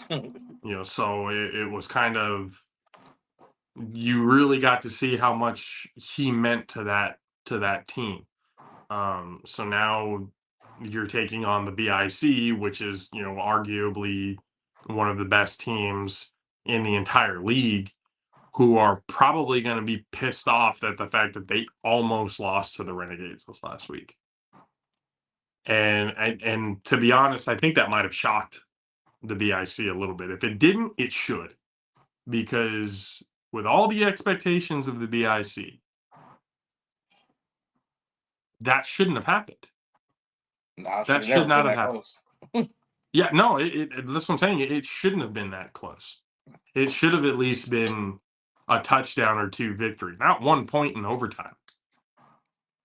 So it was kind of, you really got to see how much he meant to that team. So now you're taking on the BIC, which is, arguably one of the best teams in the entire league, who are probably going to be pissed off at the fact that they almost lost to the Renegades this last week. And to be honest, I think that might have shocked the BIC a little bit. If it didn't, it should, because with all the expectations of the BIC, that shouldn't have happened. No, That should not have happened. Yeah, no, that's what I'm saying. It shouldn't have been that close. It should have at least been a touchdown or two victory, not 1 point in overtime.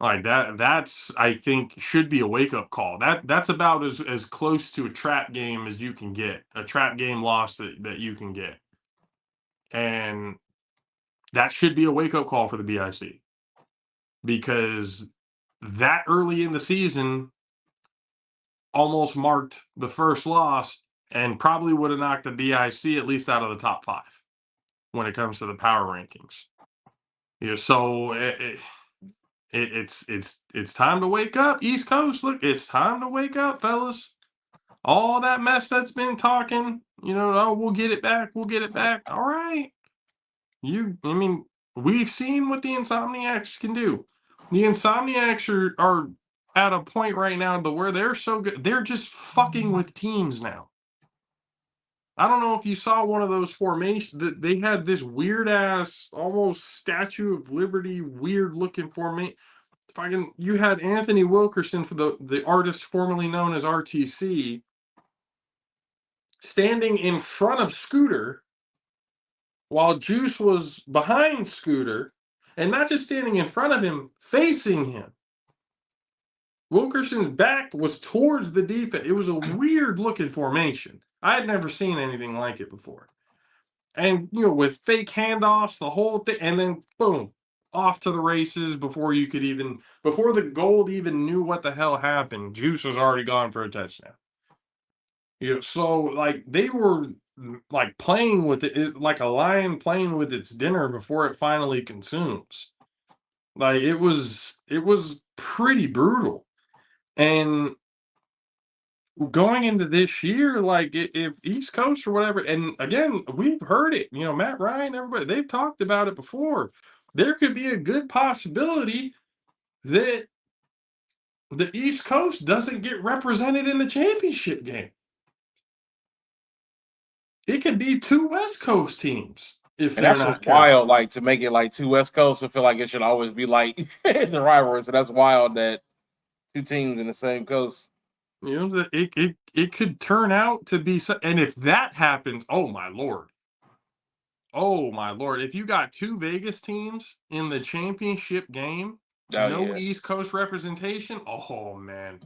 Like that's I think should be a wake-up call. That's about as close to a trap game as you can get, a trap game loss that you can get. And that should be a wake-up call for the BIC. Because that early in the season almost marked the first loss and probably would have knocked the BIC at least out of the top 5 when it comes to the power rankings. So it's time to wake up, East Coast. Look, it's time to wake up, fellas. All that mess that's been talking, oh, we'll get it back. We'll get it back. All right. We've seen what the Insomniacs can do. The Insomniacs are at a point right now to where they're so good. They're just fucking with teams now. I don't know if you saw one of those formations that they had this weird ass, almost Statue of Liberty, weird looking formation. You had Anthony Wilkerson for the artist formerly known as RTC standing in front of Scooter while Juice was behind Scooter, and not just standing in front of him, facing him. Wilkerson's back was towards the defense. It was a weird looking formation. I had never seen anything like it before. And, with fake handoffs, the whole thing, and then boom, off to the races before the Gold even knew what the hell happened. Juice was already gone for a touchdown. So like they were like playing with it, like a lion playing with its dinner before it finally consumes. Like it was pretty brutal. And going into this year, like if East Coast or whatever, and again, we've heard it, Matt Ryan, everybody, they've talked about it before. There could be a good possibility that the East Coast doesn't get represented in the championship game. It could be 2 West Coast teams if they're not. That's wild, like to make it like 2 West Coast. I feel like it should always be like the rivalry. So that's wild that 2 teams in the same coast. It could turn out to be, and if that happens, oh my lord, if you got 2 Vegas teams in the championship game, East Coast representation, oh man,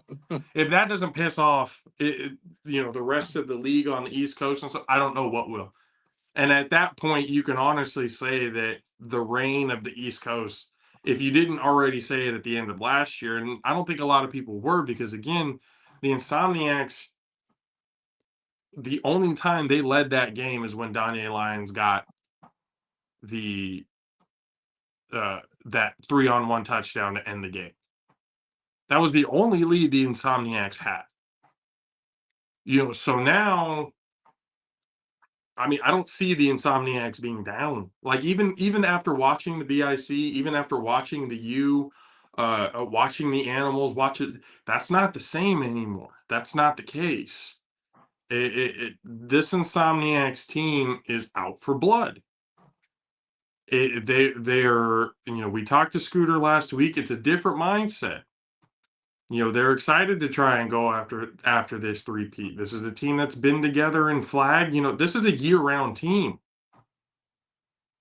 if that doesn't piss off the rest of the league on the East Coast and stuff, I don't know what will. And at that point, you can honestly say that the reign of the East Coast, if you didn't already say it at the end of last year, and I don't think a lot of people were, because again, the Insomniacs, the only time they led that game is when Danye Lyons got the that 3-on-1 touchdown to end the game. That was the only lead the Insomniacs had. So now, I don't see the Insomniacs being down. Like even after watching the BIC, even after watching the U, watching the Animals, that's not the same anymore. That's not the case. This Insomniacs team is out for blood. They're we talked to Scooter last week. It's a different mindset. They're excited to try and go after this three-peat. This is a team that's been together in flag. This is a year-round team.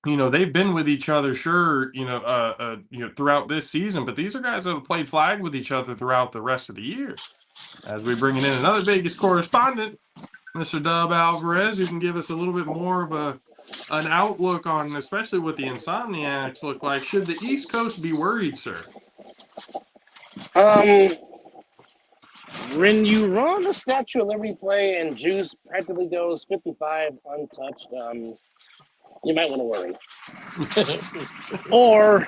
They've been with each other, sure, throughout this season, but these are guys that have played flag with each other throughout the rest of the year. As we bring in another Vegas correspondent, Mr. Dub Alvarez, who can give us a little bit more of an outlook on, especially what the Insomniacs look like. Should the East Coast be worried, sir? When you run a Statue of Liberty play and Juice practically goes 55 untouched, you might want to worry. Or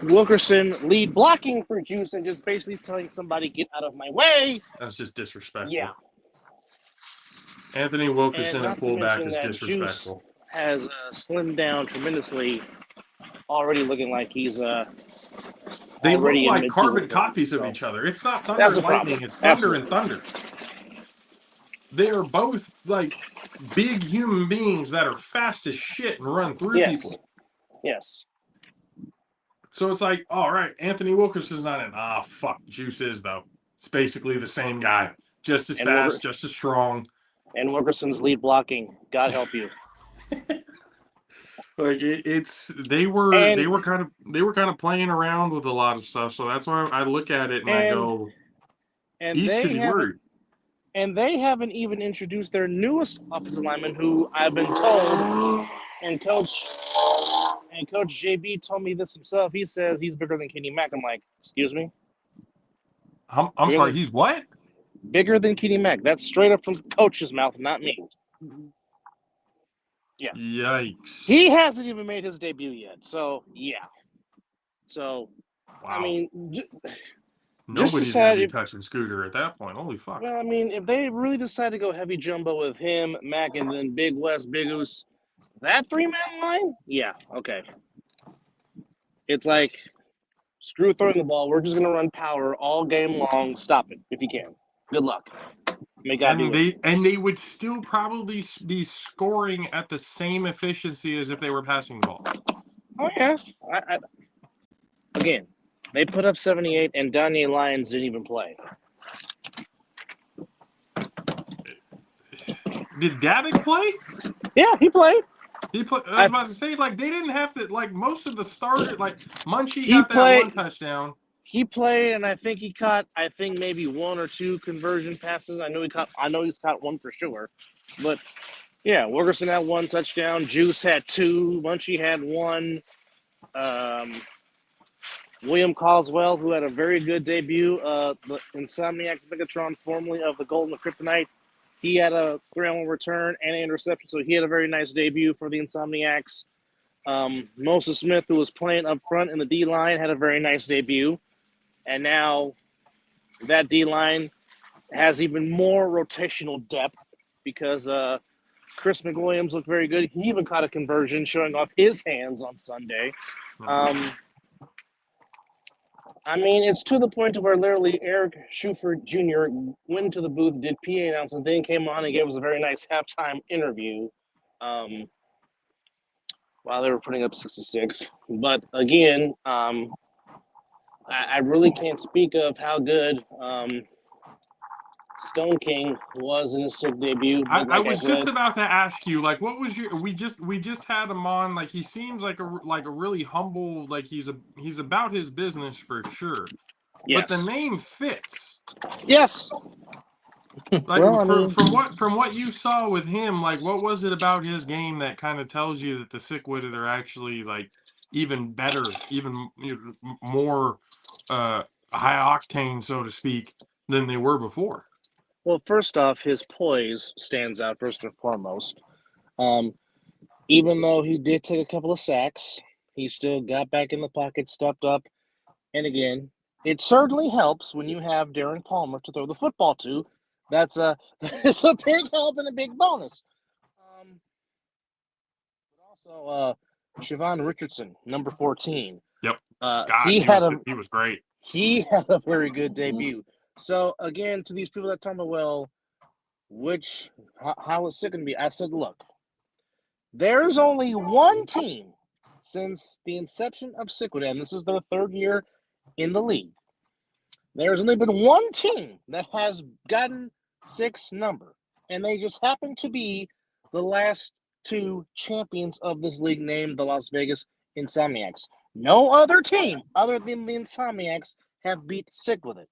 Wilkerson lead blocking for Juice and just basically telling somebody, get out of my way. That's just disrespectful. Yeah. Anthony Wilkerson at fullback is disrespectful. Juice has slimmed down tremendously, already looking like he's they look like carbon copies of each other. It's not thunder and lightning, it's thunder and thunder. They are both like big human beings that are fast as shit and run through people. Yes. So it's like, all right, Anthony Wilkerson's not in. Ah, fuck, Juice is though. It's basically the same guy, just as fast, just as strong. And Wilkerson's lead blocking. God help you. Like they were kind of playing around with a lot of stuff. So that's why I look at it and I go, East should be worried. And they haven't even introduced their newest offensive lineman, who I've been told, and Coach JB told me this himself. He says he's bigger than Kenny Mack. I'm like, excuse me? I'm sorry, he's what? Bigger than Kenny Mack. That's straight up from Coach's mouth, not me. Yeah. Yikes. He hasn't even made his debut yet. So, yeah. So, wow. I mean, nobody's going to be touching Scooter at that point. Holy fuck. Well, I mean, if they really decide to go heavy jumbo with him, Mack, and then Big West, Big Oos, that three-man line? Yeah, okay. It's like, screw throwing the ball. We're just going to run power all game long. Stop it if you can. Good luck. And they would still probably be scoring at the same efficiency as if they were passing the ball. Oh, yeah. Again, they put up 78, and Danye Lyons didn't even play. Did Davick play? Yeah, he played. I was about to say, like, they didn't have to, like, most of the starters, like, Munchie got that one touchdown. He played, and I think he caught, maybe one or two conversion passes. I know he's caught one for sure. But, yeah, Wilkerson had one touchdown. Juice had two. Munchie had one. William Caldwell, who had a very good debut, the Insomniacs Megatron, formerly of the Golden Kryptonite, he had a 3-on-1 return and an interception, so he had a very nice debut for the Insomniacs. Moses Smith, who was playing up front in the D-line, had a very nice debut. And now that D-line has even more rotational depth because Chris McWilliams looked very good. He even caught a conversion showing off his hands on Sunday. I mean, it's to the point where literally Eric Schufert Jr. went into the booth, did PA announcement, then came on and gave us a very nice halftime interview while they were putting up 66. But again, I really can't speak of how good Stone King was in his sick debut. I was just about to ask you, like, what was your? We just had him on. Like, he seems like a really humble. Like, he's about his business for sure. Yes. But the name fits. Yes. Like, from what you saw with him, like, what was it about his game that kind of tells you that the sick-witted are actually like even better, even more high octane, so to speak, than they were before? Well, first off, his poise stands out first and foremost. Even though he did take a couple of sacks, he still got back in the pocket, stepped up. And again, it certainly helps when you have Darren Palmer to throw the football to. It's a big help and a big bonus. But also, Siobhan Richardson, number 14. Yep. He was great. He had a very good debut. So, again, to these people that tell me, well, how is it going to be? I said, look, there's only one team since the inception of Sickwood, and this is their third year in the league. There's only been one team that has gotten 6 number, and they just happen to be the last 2 champions of this league named the Las Vegas Insomniacs. No other team other than the Insomniacs have beat Sickwood.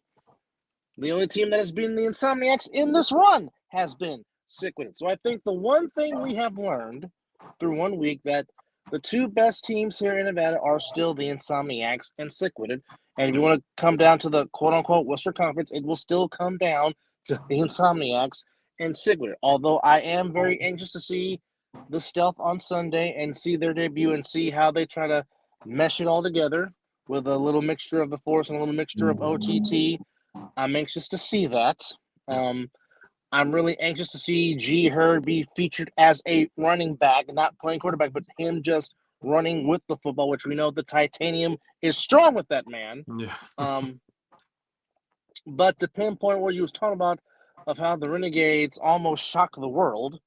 The only team that has beaten the Insomniacs in this run has been Sickwood. So I think the one thing we have learned through 1 week that the 2 best teams here in Nevada are still the Insomniacs and Sickwood. And if you want to come down to the quote-unquote Western Conference, it will still come down to the Insomniacs and Sickwood. Although I am very anxious to see the Stealth on Sunday and see their debut and see how they try to mesh it all together with a little mixture of the Force and a little mixture of OTT. I'm anxious to see that. I'm really anxious to see G. Hurd be featured as a running back, not playing quarterback, but him just running with the football, which we know the Titanium is strong with that man. Yeah. But to pinpoint what you was talking about of how the Renegades almost shocked the world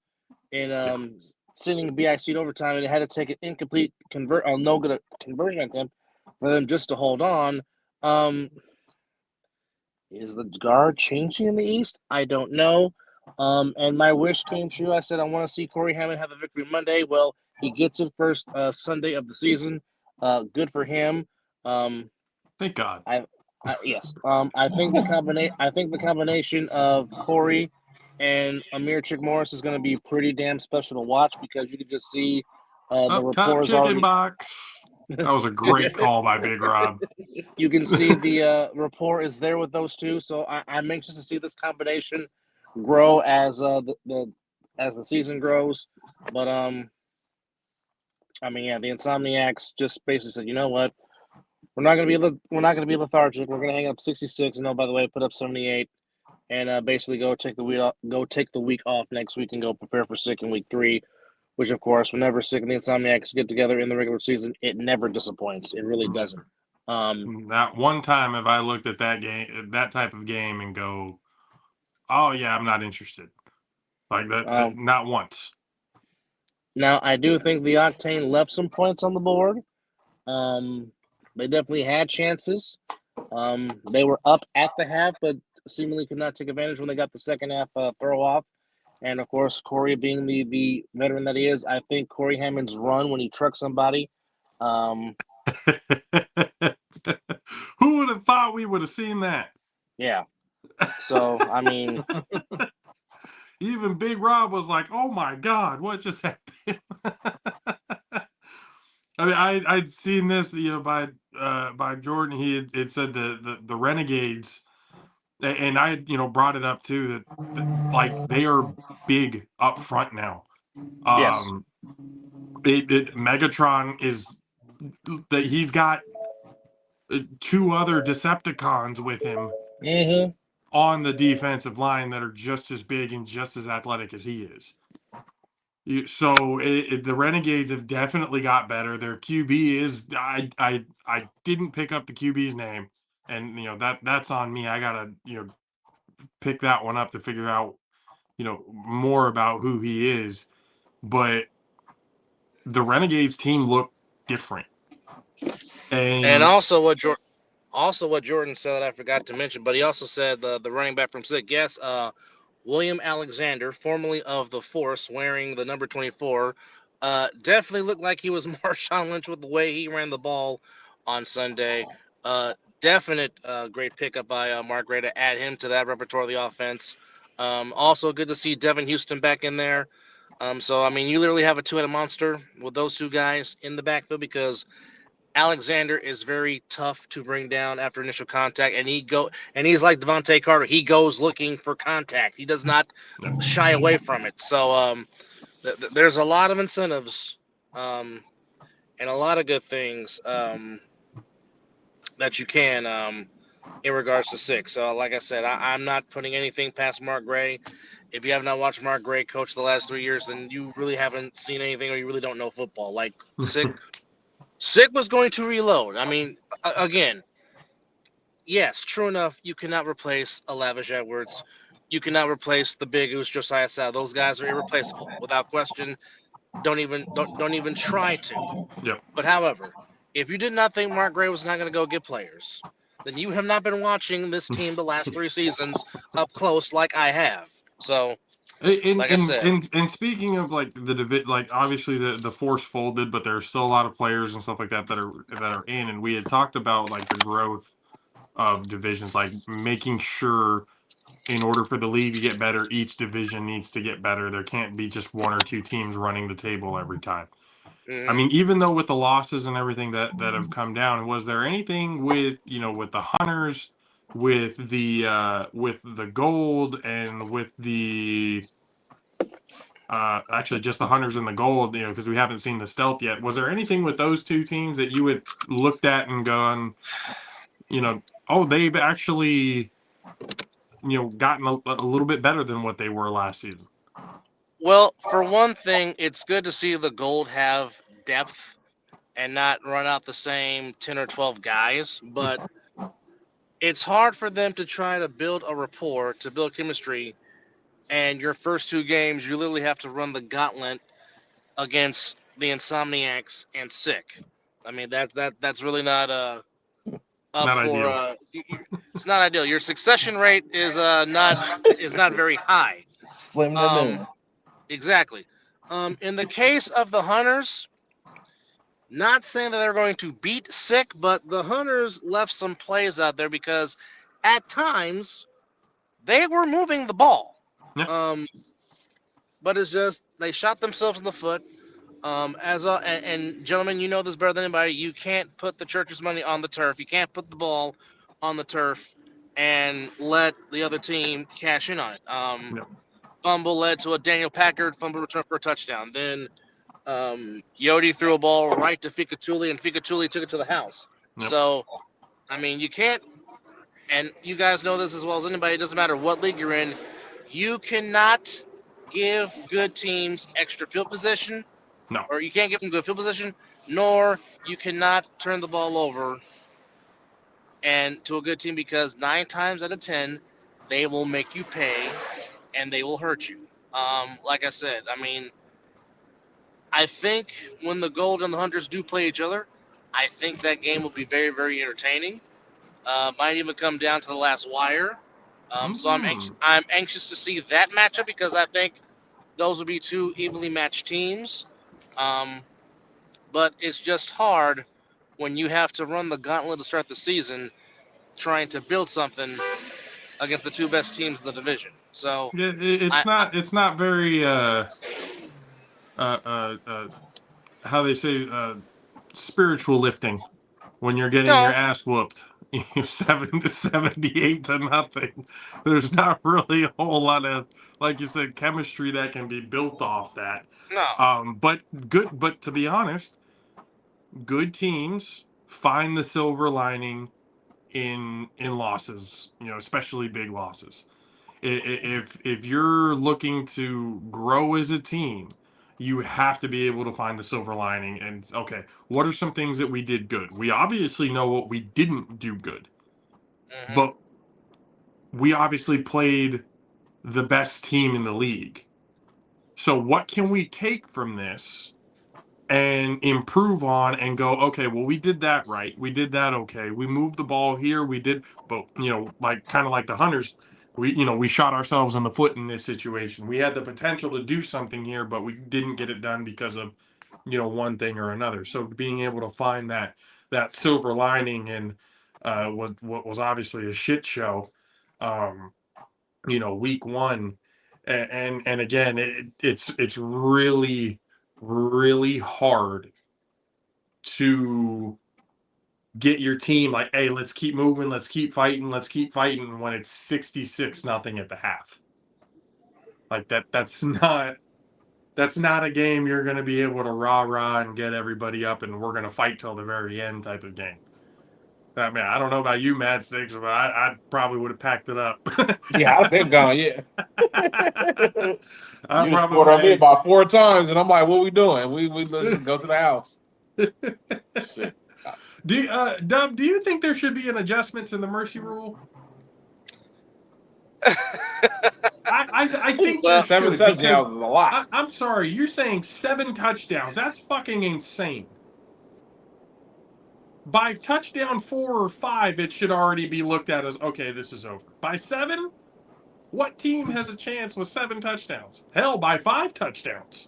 in sending a BIC in overtime, and it had to take an incomplete no good conversion attempt for them just to hold on. Is the guard changing in the East? I don't know. And my wish came true. I said I want to see Corey Hammond have a victory Monday. Well, he gets it first Sunday of the season. Good for him. Thank God. Yes. I think the combination of Corey and Amir Chick Morris is going to be pretty damn special to watch because you can just see the Top rapport is chicken already. box. That was a great call by Big Rob. You can see the rapport is there with those two. So I'm anxious to see this combination grow as the season grows. But the Insomniacs just basically said, you know what, we're not gonna be lethargic. We're gonna hang up 66, and by the way, put up 78, and basically go take the week off next week and go prepare for Sick in week 3. Which, of course, whenever Sick and the Insomniacs get together in the regular season, it never disappoints. It really doesn't. Not one time have I looked at that game, that type of game, and go, "Oh yeah, I'm not interested." Like that not once. Now, I do think the Octane left some points on the board. They definitely had chances. They were up at the half, but seemingly could not take advantage when they got the second half throw off. And of course, Corey being the veteran that he is, I think Corey Hammond's run when he trucks somebody. Who would have thought we would have seen that? Yeah. So I mean, even Big Rob was like, "Oh my God, what just happened?" I mean, I'd seen this, by Jordan. He had said the Renegades, and I brought it up too that like they are big up front now. yes. Megatron is that he's got 2 other Decepticons with him Mm-hmm. on the defensive line that are just as big and just as athletic as he is. So the Renegades have definitely got better. Their QB is I didn't pick up the QB's name, and that's on me. I gotta pick that one up to figure out more about who he is. But the Renegades team looked different, And also what Jordan said that I forgot to mention, but he also said the running back from Sick, yes, William Alexander, formerly of the Force, wearing the number 24, definitely looked like he was Marshawn Lynch with the way he ran the ball on Sunday. Definite great pickup by Mark Gray to add him to that repertoire of the offense. Also good to see Devin Houston back in there. So I mean, you literally have a two-headed monster with those two guys in the backfield because Alexander is very tough to bring down after initial contact, and he's like Devontae Carter. He goes looking for contact. He does not shy away from it. So there's a lot of incentives and a lot of good things that you can in regards to Sick. So like I said, I'm not putting anything past Mark Gray. If you have not watched Mark Gray coach the last 3 years, then you really haven't seen anything, or you really don't know football. Like Sick was going to reload. I mean, again, yes, true enough, you cannot replace a Lavish Edwards. You cannot replace the Big Goose Josiah Sal. Those guys are irreplaceable, without question. Don't even try to. Yep. But however, if you did not think Mark Gray was not going to go get players, then you have not been watching this team the last 3 seasons up close like I have. So, like I said, And speaking of like like obviously the Force folded, but there's still a lot of players and stuff like that are in, and we had talked about like the growth of divisions, like making sure in order for the league to get better, each division needs to get better. There can't be just 1 or 2 teams running the table every time. I mean, even though with the losses and everything that have come down, was there anything with with the Hunters, with the gold, and with the actually just the Hunters and the gold, because we haven't seen the stealth yet. Was there anything with those 2 teams that you had looked at and gone, oh, they've actually gotten a little bit better than what they were last season? well, for one thing, it's good to see the gold have depth and not run out the same 10 or 12 guys, but it's hard for them to try to build a rapport, to build chemistry, and your first 2 games, you literally have to run the gauntlet against the Insomniacs and Sick. I mean that's really not up Not for ideal. it's not ideal. Your succession rate is not very high. Slim to Um, none. exactly. In the case of the Hunters, not saying that they're going to beat Sick, but the Hunters left some plays out there because at times they were moving the ball. Yeah. But it's just they shot themselves in the foot. And gentlemen, you know this better than anybody. You can't put the church's money on the turf. You can't put the ball on the turf and let the other team cash in on it. Yep. Fumble led to a Daniel Packard fumble return for a touchdown. Then Yodi threw a ball right to Ficatuli, and Ficatuli took it to the house. Yep. So, I mean, you can't, and you guys know this as well as anybody. It doesn't matter what league you're in. You cannot give good teams extra field position. No. Or you can't give them good field position, nor you cannot turn the ball over and to a good team because 9 times out of 10, they will make you pay and they will hurt you. Like I said, I mean, I think when the Gold and the Hunters do play each other, I think that game will be very, very entertaining. Might even come down to the last wire. So I'm anxious to see that matchup because I think those will be two evenly matched teams. But it's just hard when you have to run the gauntlet to start the season trying to build something against the two best teams in the division. So Yeah, it's not very how they say spiritual lifting when you're getting your no, ass whooped. 78 to nothing. There's not really a whole lot of, like you said, chemistry that can be built off that. no. But to be honest, good teams find the silver lining in losses, especially big losses. If you're looking to grow as a team, you have to be able to find the silver lining. And okay, what are some things that we did good? We obviously know what we didn't do good, but we obviously played the best team in the league. So what can we take from this and improve on and go, okay, well, we did that right. We did that okay. We moved the ball here. We did, but, like kind of like the Hunters, we shot ourselves in the foot in this situation. We had the potential to do something here, but we didn't get it done because of, one thing or another. So being able to find that silver lining in what was obviously a shit show, week one. And again, it's really, really hard to get your team like, hey, let's keep moving, let's keep fighting when it's 66-0 at the half. Like that's not a game you're going to be able to rah and get everybody up and we're going to fight till the very end type of game. I mean, I don't know about you, Mad Sticks, but I probably would have packed it up. Yeah, I've been gone. Yeah, I you scored on me about 4 times, and I'm like, "What we doing? We let's go to the house." Shit. Dub, do you think there should be an adjustment to the mercy rule? I think Well, 7 touchdowns is a lot. I'm sorry, you're saying 7 touchdowns. That's fucking insane. By touchdown 4 or 5, it should already be looked at as, okay, this is over. By 7, what team has a chance with 7 touchdowns? Hell, by 5 touchdowns.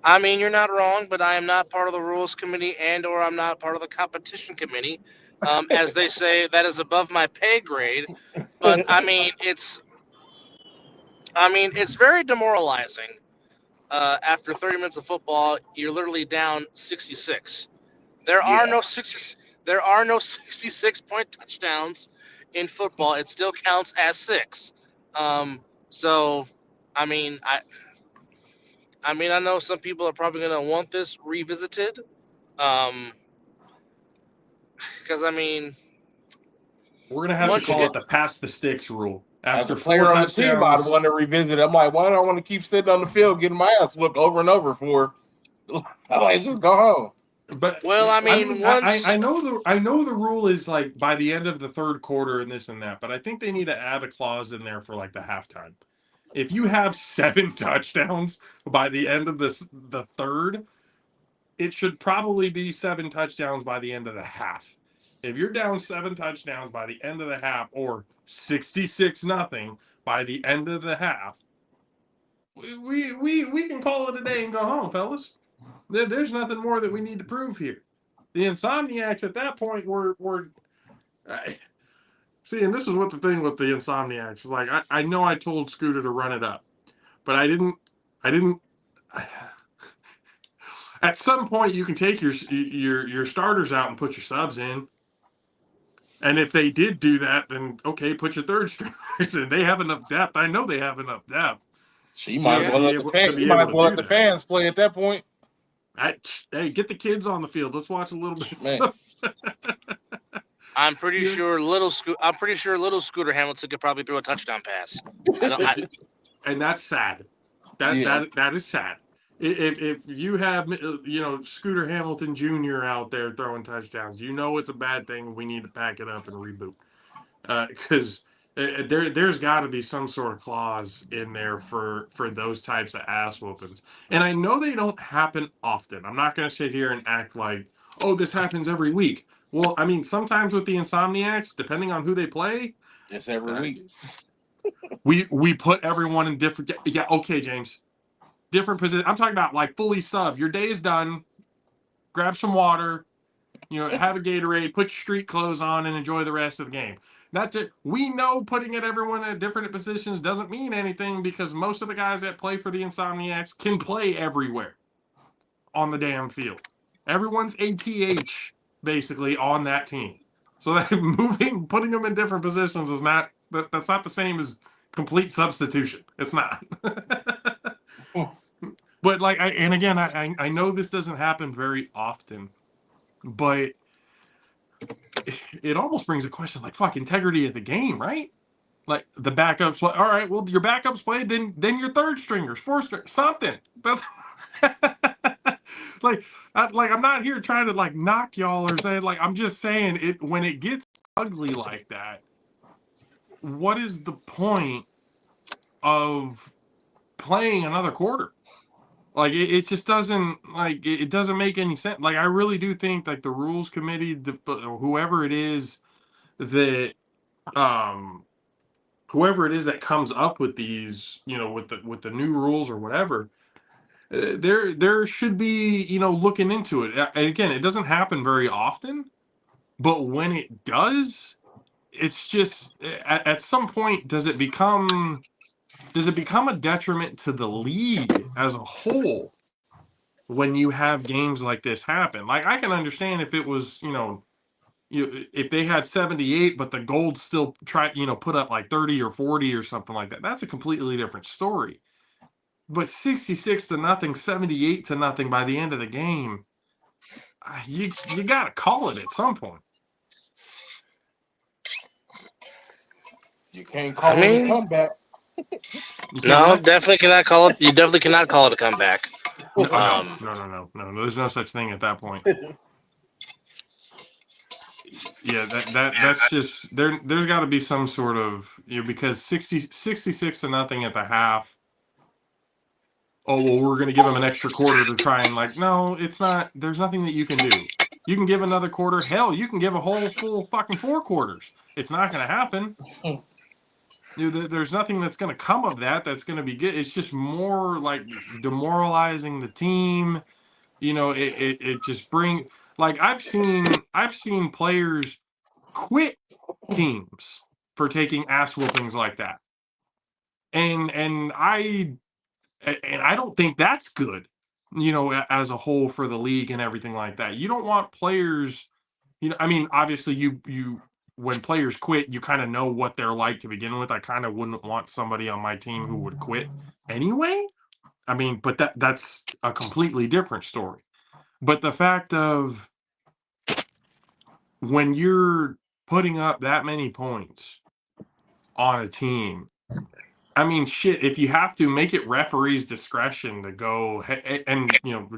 I mean, you're not wrong, but I am not part of the rules committee or I'm not part of the competition committee. As they say, that is above my pay grade. But I mean, it's very demoralizing. After 30 minutes of football, you're literally down 66. There are no 66-point touchdowns in football. It still counts as 6. So, I mean, I know some people are probably going to want this revisited. Because I mean, we're gonna have to call it the pass the sticks rule. As a player on the team, I'd want to revisit it. I'm like, why do I want to keep sitting on the field getting my ass whipped over and over for? I'm like, just go home. But I know the rule is like by the end of the third quarter and this and that, but I think they need to add a clause in there for like the halftime. If you have 7 touchdowns by the end of the third, it should probably be 7 touchdowns by the end of the half. If you're down 7 touchdowns by the end of the half, or 66-0 by the end of the half, we can call it a day and go home, fellas. There's nothing more that we need to prove here. The Insomniacs at that point were see, and this is what the thing with the Insomniacs is like. I know I told Scooter to run it up, but I didn't. At some point, you can take your starters out and put your subs in. And if they did do that, then okay, put your third stringers in. They have enough depth. I know they have enough depth. So you might as well let the fans play at that point. Hey, get the kids on the field. Let's watch a little bit. Man. I'm pretty sure little Scooter Hamilton could probably throw a touchdown pass. And that's sad. That is sad. If you have Scooter Hamilton Jr. out there throwing touchdowns, it's a bad thing. We need to pack it up and reboot, because there's got to be some sort of clause in there for those types of ass whoopings. And I know they don't happen often. I'm not going to sit here and act like, oh, this happens every week. Well, I mean, sometimes with the Insomniacs, depending on who they play, it's every week. We put everyone in different. Yeah, okay, James. Different position. I'm talking about like fully sub. Your day is done. Grab some water. Have a Gatorade. Put your street clothes on and enjoy the rest of the game. We know putting everyone in different positions doesn't mean anything, because most of the guys that play for the Insomniacs can play everywhere on the damn field. Everyone's ATH basically on that team. So that putting them in different positions is not. That's not the same as complete substitution. It's not. But I know this doesn't happen very often, but it almost brings a question like, fuck, integrity of the game, right? Like the backups play. All right, well, your backups play, then your third stringers, fourth stringers, something. That's I'm not here trying to like knock y'all or say, like, I'm just saying it when it gets ugly like that. What is the point of playing another quarter? Like it just doesn't it doesn't make any sense. Like I really do think like the rules committee, whoever it is that comes up with these, with the new rules or whatever, there should be looking into it. And again, it doesn't happen very often, but when it does, it's just at some point does it become a detriment to the league as a whole when you have games like this happen? Like I can understand if it was, if they had 78, but the Gold still put up like 30 or 40 or something like that. That's a completely different story. But 66-0, 78-0 by the end of the game, you got to call it at some point. You can't call it a comeback. No, definitely cannot call it. You definitely cannot call it a comeback. No. There's no such thing at that point. Yeah, that's just there's got to be some sort of, because 66-0 at the half. Oh, well, we're going to give them an extra quarter to try and no, it's not. There's nothing that you can do. You can give another quarter. Hell, you can give a whole full fucking 4 quarters. It's not going to happen. There's nothing that's going to come of that that's going to be good. It's just more like demoralizing the team. It just bring I've seen players quit teams for taking ass whoopings like that, and I don't think that's good. As a whole for the league and everything like that, you don't want players. I mean, obviously, you when players quit, you kind of know what they're like to begin with. I kind of wouldn't want somebody on my team who would quit anyway. I mean, but that's a completely different story. But the fact of when you're putting up that many points on a team, I mean, shit, if you have to, make it referee's discretion to go. And,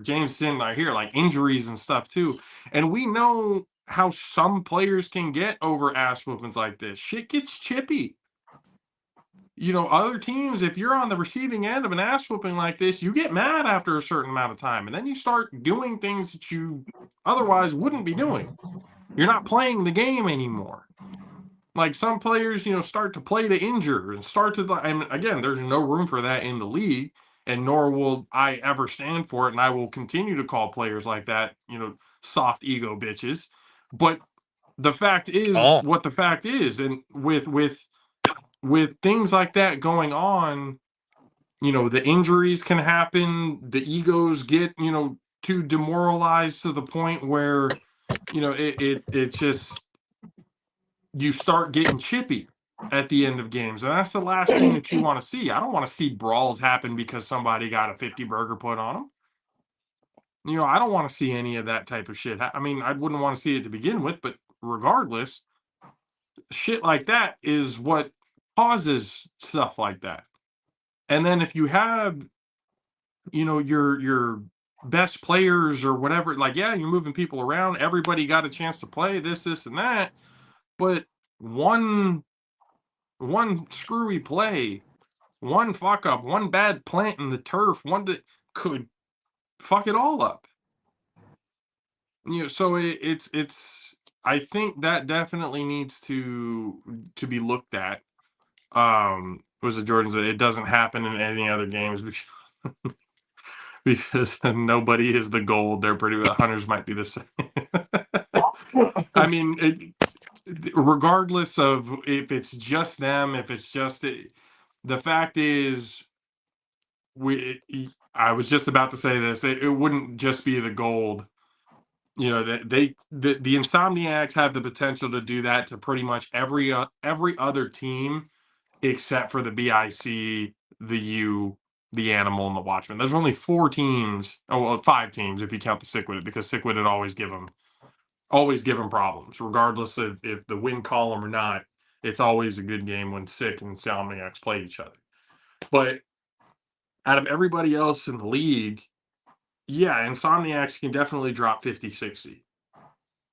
James sitting right here, like injuries and stuff too. And we know how some players can get over ass whoopings like this. Shit gets chippy. other teams, if you're on the receiving end of an ass whooping like this, you get mad after a certain amount of time, and then you start doing things that you otherwise wouldn't be doing. You're not playing the game anymore. Like some players, start to play to injure and start to, and again, there's no room for that in the league, and nor will I ever stand for it. And I will continue to call players like that, soft ego bitches. But the fact is what the fact is. And with things like that going on, the injuries can happen, the egos get, too demoralized to the point where, it just, you start getting chippy at the end of games. And that's the last thing that you want to see. I don't want to see brawls happen because somebody got a 50 burger put on them. I don't want to see any of that type of shit. I mean, I wouldn't want to see it to begin with, but regardless, shit like that is what causes stuff like that. And then if you have, your best players or whatever, like, yeah, you're moving people around. Everybody got a chance to play this, and that. But one screwy play, one fuck up, one bad plant in the turf, one that could fuck it all up. So it's I think that definitely needs to be looked at. Was it Jordan's? It doesn't happen in any other games because nobody is the gold. They're pretty. The hunters might be the same. I mean, regardless of if it's just them, if it's just the fact is, I was just about to say this. It wouldn't just be the gold. That the Insomniacs have the potential to do that to pretty much every other team except for the BIC, the U, the Animal, and the Watchmen. There's only 4 teams. Oh well, 5 teams if you count the Sick Wit, because Sick Wit would always give them problems, regardless of if the win column or not. It's always a good game when Sick and Insomniacs play each other. But out of everybody else in the league, yeah, Insomniacs can definitely drop 50, 60.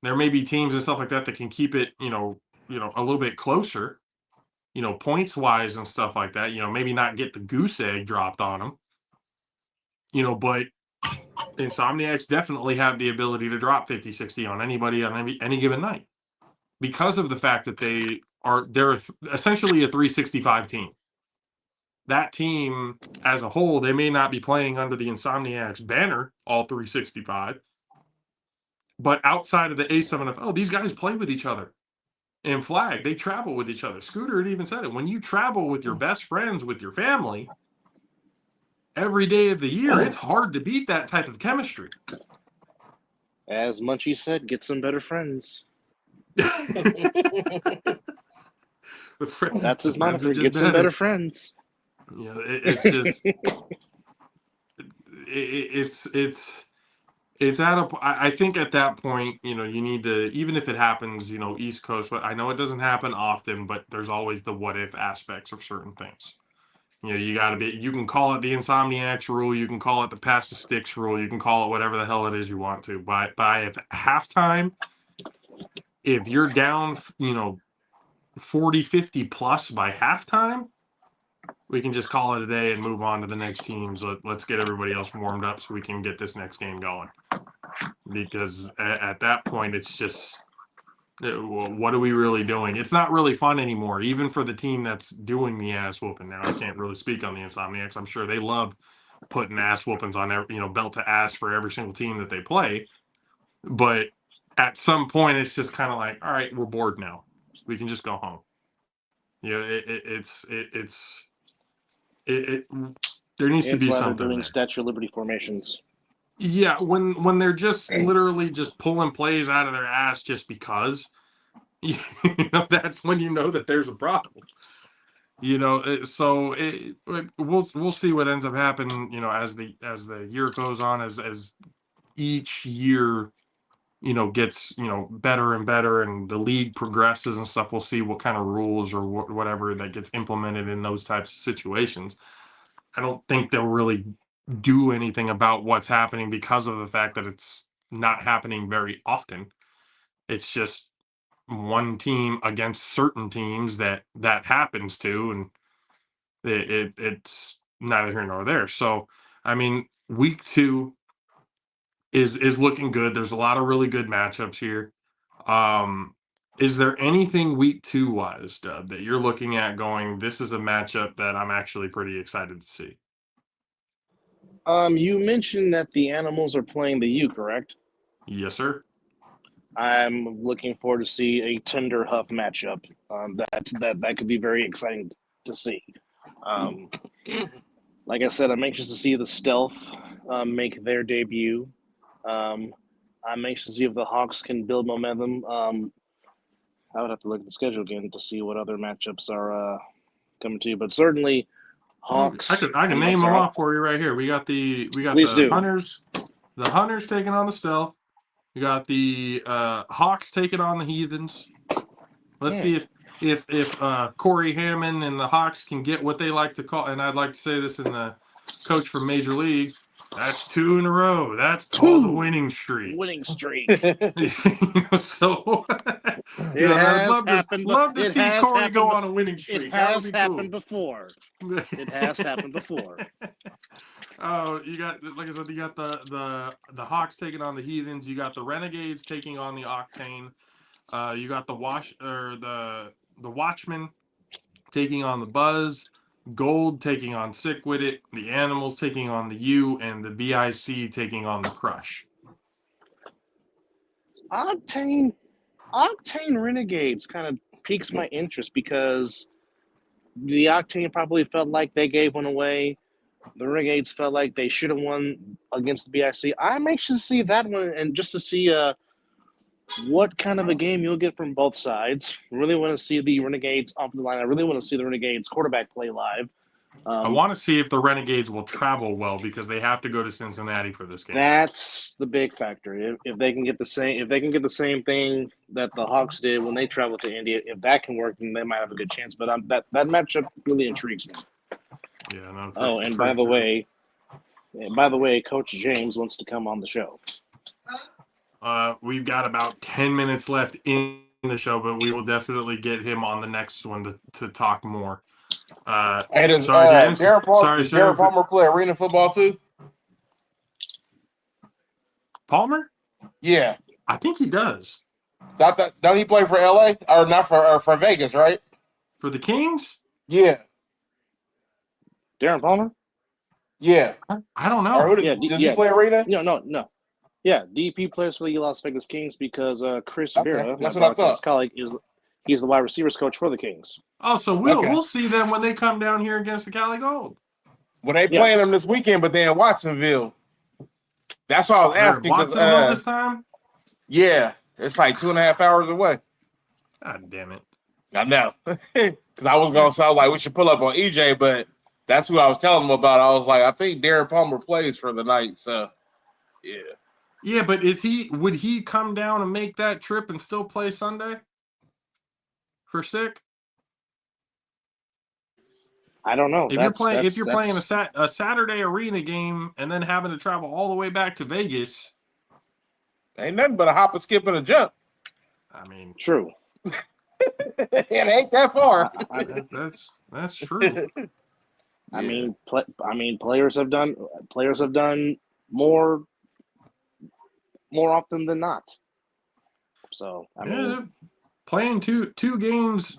There may be teams and stuff like that that can keep it, a little bit closer, points wise and stuff like that. Maybe not get the goose egg dropped on them. But Insomniacs definitely have the ability to drop 50, 60 on anybody on any given night, because of the fact that they're essentially a 365 team. That team as a whole, they may not be playing under the Insomniacs banner all 365, but outside of the A7FL, these guys play with each other. In Flag, they travel with each other. Scooter had even said it. When you travel with your best friends, with your family, every day of the year, it's hard to beat that type of chemistry. As Munchie said, get some better friends. That's his moniker. Get some better friends. It's just it's at a. I think at that point, you need to, even if it happens, East Coast. But I know it doesn't happen often, but there's always the what if aspects of certain things. You got to be. You can call it the Insomniacs rule. You can call it the pass the sticks rule. You can call it whatever the hell it is you want to. By halftime, if you're down, 40, 50 plus by halftime, we can just call it a day and move on to the next teams. Let's get everybody else warmed up so we can get this next game going. Because at that point, it's just, what are we really doing? It's not really fun anymore, even for the team that's doing the ass whooping. Now, I can't really speak on the Insomniacs. I'm sure they love putting ass whoopings on every, belt to ass for every single team that they play. But at some point, it's just kind of like, all right, we're bored now. We can just go home. There needs to be something. They're doing there. Statue of Liberty formations. Yeah, when they're just literally just pulling plays out of their ass just because, that's when you know that there's a problem. So we'll see what ends up happening. As the year goes on, as each year, gets better and better, and the league progresses and stuff. We'll see what kind of rules or whatever that gets implemented in those types of situations. I don't think they'll really do anything about what's happening because of the fact that it's not happening very often. It's just one team against certain teams that happens to, and it's neither here nor there. So, I mean, week 2 is looking good. There's a lot of really good matchups here. Is there anything week 2 wise, Dub, that you're looking at going, this is a matchup that I'm actually pretty excited to see? You mentioned that the Animals are playing the U, correct? Yes, sir. I'm looking forward to see a Tender Huff matchup. That could be very exciting to see. Like I said, I'm anxious to see the Stealth make their debut. I'm anxious to see if the Hawks can build momentum. I would have to look at the schedule again to see what other matchups are coming to you, but certainly Hawks. I can name them off for you right here. We got the Please do. Hunters. The Hunters taking on the Stealth. We got the Hawks taking on the Heathens. Let's see if Corey Hammond and the Hawks can get what they like to call, and I'd like to say this in the coach from Major League. That's 2 in a row. That's called a winning streak. Winning streak. So I'd love to see Corey go on a winning streak. It has happened before. It has happened before. Oh, you got, like I said, you got the Hawks taking on the Heathens. You got the Renegades taking on the Octane. You got the Watchmen taking on the Buzz. Gold taking on Sick With It. The Animals taking on the U, and the BIC taking on the Crush. Octane Renegades kind of piques my interest because the Octane probably felt like they gave one away. The Renegades felt like they should have won against the BIC. I'm anxious to see that one and just to see what kind of a game you'll get from both sides. Really want to see the Renegades off the line. I really want to see the Renegades quarterback play live. I want to see if the Renegades will travel well because they have to go to Cincinnati for this game. That's the big factor. If they can get the same thing that the Hawks did when they traveled to India, if that can work, then they might have a good chance. But that matchup really intrigues me. Yeah. No, by the way, Coach James wants to come on the show. We've got about 10 minutes left in the show, but we will definitely get him on the next one to talk more. Hey, does James. Darren Palmer play arena football too? Palmer? Yeah, I think he does. Don't he play for LA or not for Vegas, right? For the Kings? Yeah. Darren Palmer? Yeah. I don't know. Does he play arena? No. Yeah, DP plays for the Las Vegas Kings because Chris Vera, that's my what I thought. colleague, he's the wide receivers coach for the Kings. Oh, so we'll see them when they come down here against the Cali Gold. Well, they playing them this weekend, but they're in Watsonville. That's why I was asking. Watsonville this time? Yeah, it's like 2.5 hours away. God damn it! I know, because I was gonna sound like we should pull up on EJ, but that's who I was telling him about. I was like, I think Darren Palmer plays for the night, so yeah. Yeah, but would he come down and make that trip and still play Sunday for Sick? I don't know. If you're playing a Saturday arena game and then having to travel all the way back to Vegas, ain't nothing but a hop, a skip, and a jump. I mean, true. It ain't that far. That's true. I mean, players have done more often than not. So I mean, playing two games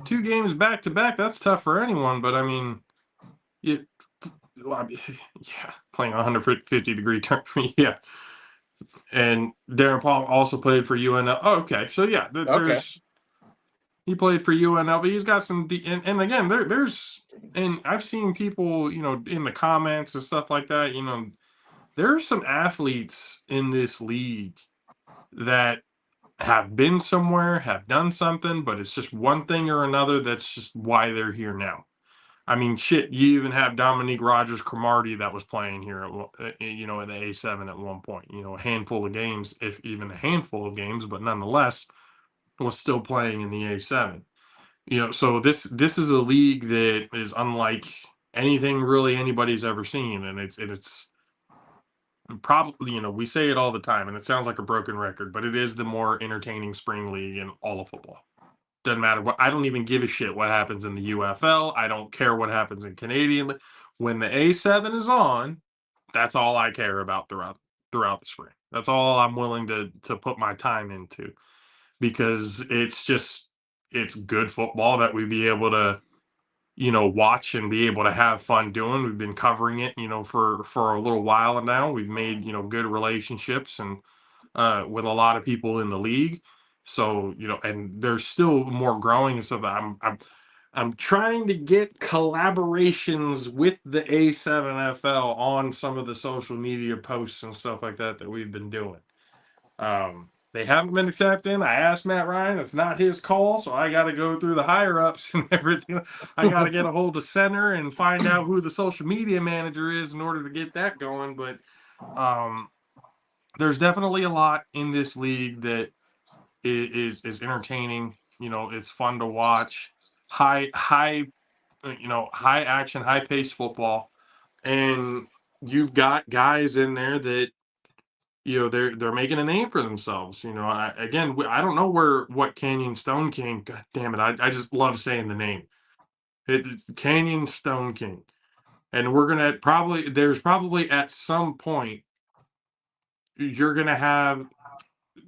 back to back, that's tough for anyone. But I mean, playing 150-degree turn for me, yeah. And Darren Paul also played for UNL. Oh, okay, so yeah, he played for UNL, but he's got some. And again, there's and I've seen people, in the comments and stuff like that. There are some athletes in this league that have been somewhere, have done something, but it's just one thing or another that's just why they're here now. I mean, shit, you even have Dominique Rogers-Cromartie that was playing here, in the A7 at one point. A handful of games, if even a handful of games, but nonetheless was still playing in the A7. So this is a league that is unlike anything really anybody's ever seen, and it's probably, we say it all the time, and it sounds like a broken record, but it is the more entertaining spring league in all of football. Doesn't matter what. I don't even give a shit what happens in the UFL. I don't care what happens in Canadian. When the A7 is on, that's all I care about throughout the spring. That's all I'm willing to put my time into, because it's good football that we be able to watch and be able to have fun doing. We've been covering it for a little while now. We've made good relationships and with a lot of people in the league. So and there's still more growing and stuff. I'm trying to get collaborations with the A7FL on some of the social media posts and stuff like that we've been doing. They haven't been accepting. I asked Matt Ryan. It's not his call, so I got to go through the higher ups and everything. I got to get a hold of center and find out who the social media manager is in order to get that going. But there's definitely a lot in this league that is entertaining. It's fun to watch. High high action, high paced football, and you've got guys in there that they're making a name for themselves. I don't know what Canyon Stone King. God damn it, I just love saying the name. It's Canyon Stone King, and we're gonna there's probably at some point you're gonna have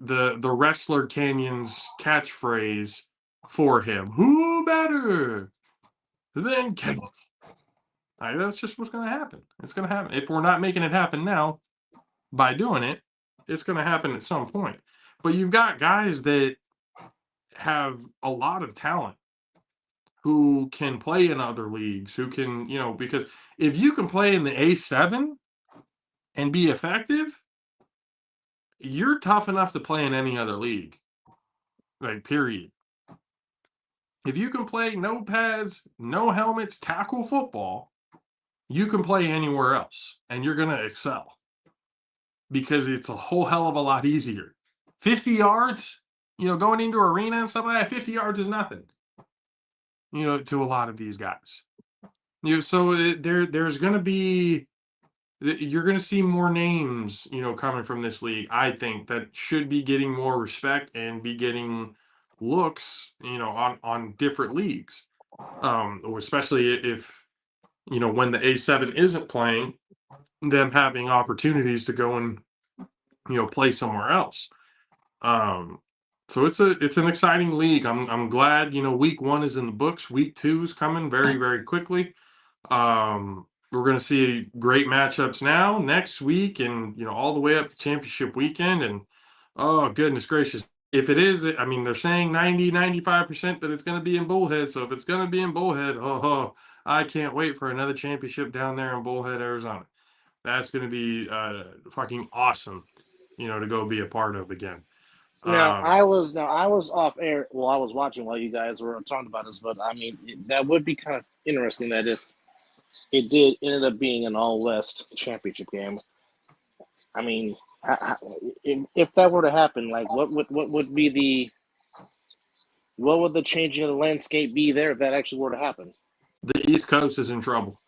the wrestler Canyon's catchphrase for him. Who better than Canyon? That's just what's gonna happen. It's gonna happen. If we're not making it happen now by doing it, it's gonna happen at some point. But you've got guys that have a lot of talent who can play in other leagues, who can, because if you can play in the A7 and be effective, you're tough enough to play in any other league. Like, period. If you can play no pads, no helmets, tackle football, you can play anywhere else and you're going to excel, because it's a whole hell of a lot easier. 50 yards, going into arena and stuff like that, 50 yards is nothing, to a lot of these guys. So there's going to be, you're going to see more names, coming from this league, I think, that should be getting more respect and be getting looks, on different leagues. Or especially if, when the A7 isn't playing, them having opportunities to go and, play somewhere else. So it's an exciting league. I'm glad, week 1 is in the books. Week 2 is coming very, very quickly. We're going to see great matchups now, next week, and all the way up to championship weekend. And oh goodness gracious, if it is, I mean, they're saying 95% that it's going to be in Bullhead. So if it's going to be in Bullhead, I can't wait for another championship down there in Bullhead, Arizona. That's going to be fucking awesome, to go be a part of again. Now I was off air. Well, I was watching while you guys were talking about this, but I mean, that would be kind of interesting that if it ended up being an All West championship game. I mean, if that were to happen, like what would the changing of the landscape be there if that actually were to happen? The East Coast is in trouble.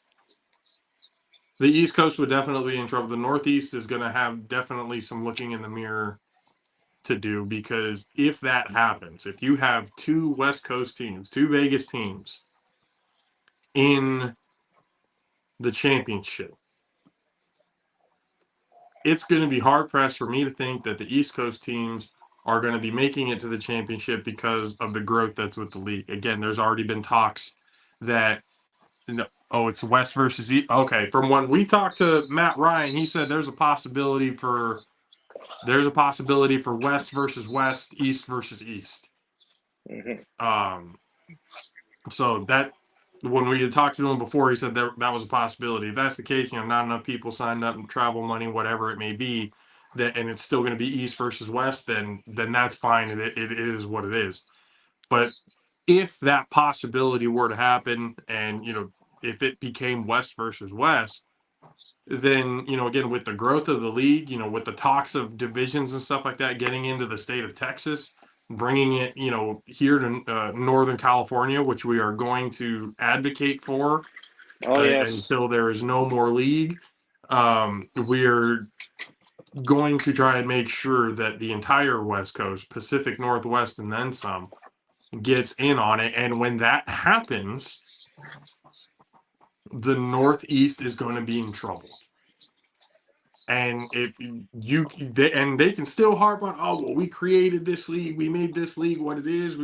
The East Coast would definitely be in trouble. The Northeast is going to have definitely some looking in the mirror to do, because if that happens, if you have 2 West Coast teams, 2 Vegas teams in the championship, it's going to be hard pressed for me to think that the East Coast teams are going to be making it to the championship because of the growth that's with the league. Again, there's already been talks that, it's West versus East. Okay, from when we talked to Matt Ryan, he said there's a possibility for West versus West, East versus East. Mm-hmm. So that, when we had talked to him before, he said that was a possibility. If that's the case, not enough people signed up and travel money, whatever it may be, and it's still going to be East versus West, then that's fine. It is what it is. But if that possibility were to happen, and if it became West versus West, then again, with the growth of the league, with the talks of divisions and stuff like that, getting into the state of Texas, bringing it here to Northern California, which we are going to advocate for until there is no more league. We're going to try and make sure that the entire West Coast, Pacific Northwest, and then some, gets in on it. And when that happens, the Northeast is going to be in trouble. And if they can still harp on, oh, well, we created this league, we made this league what it is,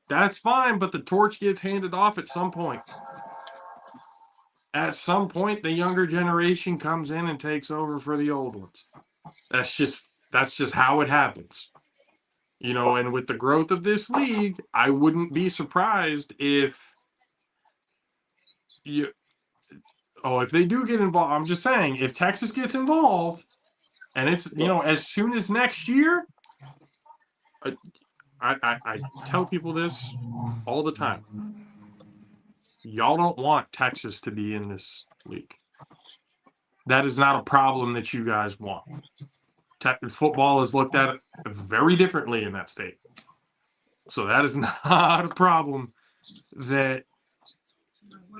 that's fine, but the torch gets handed off at some point. At some point, the younger generation comes in and takes over for the old ones. That's just how it happens. And with the growth of this league, I wouldn't be surprised if they do get involved. I'm just saying, if Texas gets involved, and it's as soon as next year, I tell people this all the time. Y'all don't want Texas to be in this league. That is not a problem that you guys want. Football is looked at very differently in that state. So that is not a problem that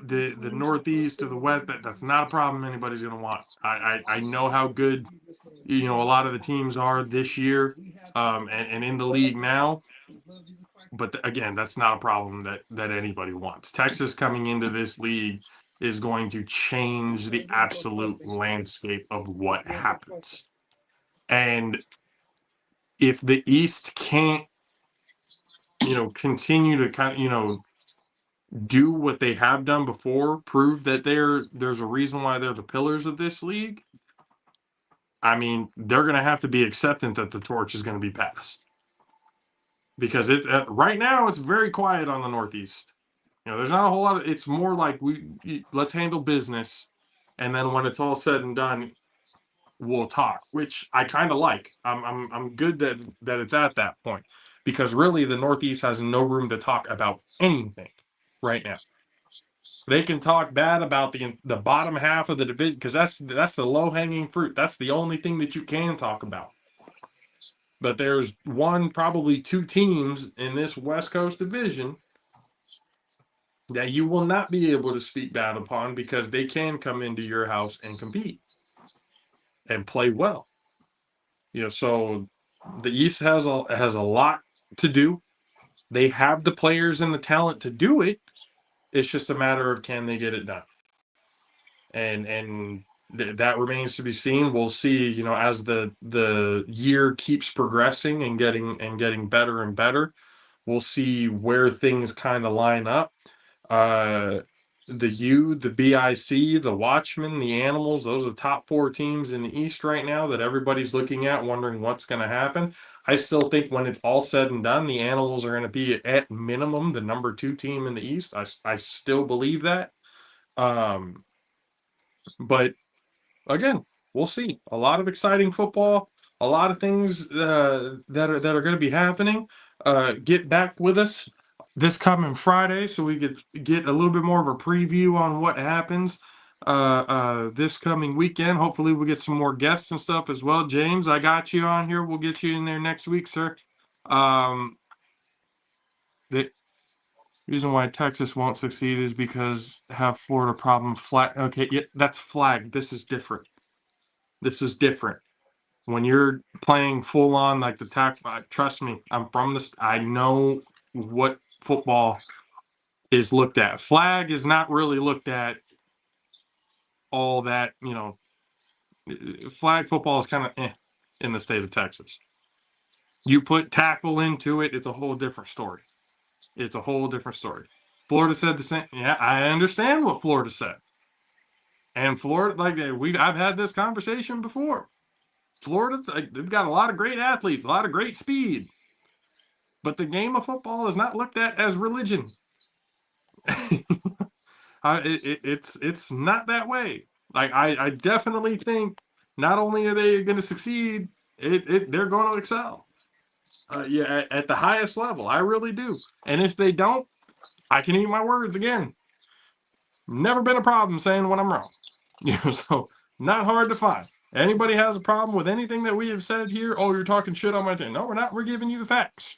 the Northeast or the West, that's not a problem anybody's going to want. I know how good, a lot of the teams are this year and in the league now. But again, that's not a problem that anybody wants. Texas coming into this league is going to change the absolute landscape of what happens. And if the East can't, continue to kind of, do what they have done before, prove that there's a reason why they're the pillars of this league, I mean, they're going to have to be acceptant that the torch is going to be passed. Because it's right now it's very quiet on the Northeast. There's not a whole lot of. It's more like let's handle business, and then when it's all said and done, we'll talk. Which I kind of like. I'm good that it's at that point, because really the Northeast has no room to talk about anything right now. They can talk bad about the bottom half of the division, because that's the low hanging fruit. That's the only thing that you can talk about. But there's probably two teams in this West Coast division that you will not be able to speak bad upon, because they can come into your house and compete and play well. So the East has a lot to do. They have the players and the talent to do it. It's just a matter of, can they get it done? And that remains to be seen. We'll see, as the year keeps progressing and getting better and better, we'll see where things kind of line up. The BIC, the Watchmen, the Animals, those are the top four teams in the East right now that everybody's looking at, wondering what's going to happen. I still think when it's all said and done, the Animals are going to be at minimum the number 2 team in the East. I still believe that. But again, we'll see. A lot of exciting football, a lot of things that are going to be happening. Get back with us this coming Friday, so we could get a little bit more of a preview on what happens this coming weekend. Hopefully we'll get some more guests and stuff as well. James, I got you on here. We'll get you in there next week, sir. The reason why Texas won't succeed is because have Florida problem flag. Okay, yeah, that's flag. This is different. When you're playing full on like the trust me, I'm from this. I know what football is looked at. Flag is not really looked at all that. Flag football is kind of in the state of Texas. You put tackle into it, it's a whole different story. Florida said the same. Yeah, I understand what Florida said. And Florida, I've had this conversation before. Florida, they've got a lot of great athletes, a lot of great speed. But the game of football is not looked at as religion. It's not that way. I definitely think not only are they going to succeed, they're going to excel. At the highest level. I really do. And if they don't, I can eat my words again. Never been a problem saying when I'm wrong. So not hard to find. Anybody has a problem with anything that we have said here? Oh, you're talking shit on my team. No, we're not. We're giving you the facts.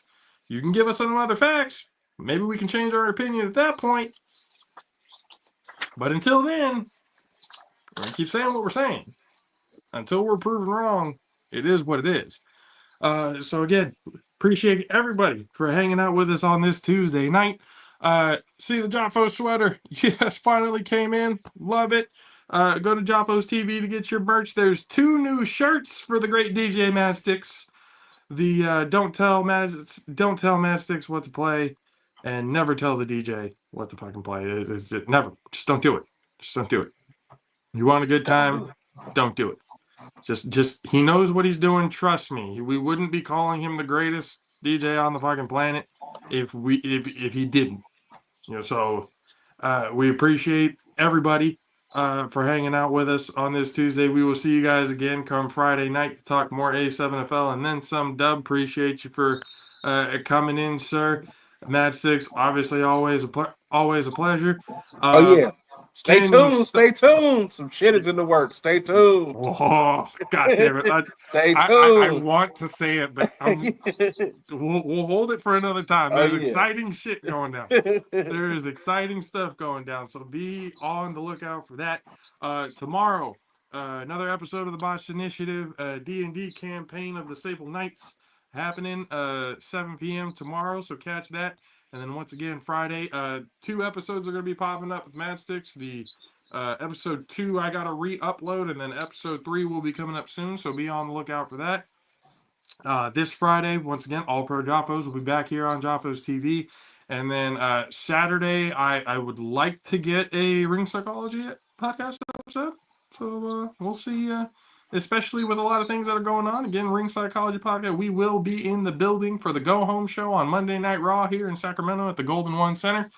You can give us some other facts. Maybe we can change our opinion at that point. But until then, we're going to keep saying what we're saying. Until we're proven wrong, it is what it is. So again, appreciate everybody for hanging out with us on this Tuesday night. See the Jaffo sweater. Yes, finally came in. Love it. Go to Jaffos TV to get your merch. There's 2 new shirts for the great DJ Madsticks. The don't tell Madsticks what to play, and never tell the DJ what to fucking play. Never. Just don't do it. Just don't do it. You want a good time? Don't do it. Just he knows what he's doing. Trust me. We wouldn't be calling him the greatest DJ on the fucking planet if he didn't. So we appreciate everybody for hanging out with us on this Tuesday. We will see you guys again come Friday night to talk more A7FL and then some. Dub, appreciate you for coming in, sir. Mad Six, obviously always a pleasure. Oh yeah. Stay Canyon tuned. Stay tuned. Some shit is in the works. Stay tuned. Oh, God damn it. Stay I tuned. want to say it, but we'll hold it for another time. There's exciting shit going down. There is exciting stuff going down. So be on the lookout for that. Tomorrow, another episode of the Botched Initiative, D&D campaign of the Sable Knights happening 7 p.m. tomorrow. So catch that. And then once again, Friday, 2 episodes are going to be popping up with Madsticks. The episode 2 I gotta re-upload, and then episode 3 will be coming up soon, so be on the lookout for that. This Friday, once again, All-Pro JAFFOs will be back here on JAFFOs TV. And then Saturday, I would like to get a Ring Psychology podcast episode. So we'll see, especially with a lot of things that are going on. Again, Ring Psychology podcast, we will be in the building for the Go Home show on Monday Night Raw here in Sacramento at the Golden One Center.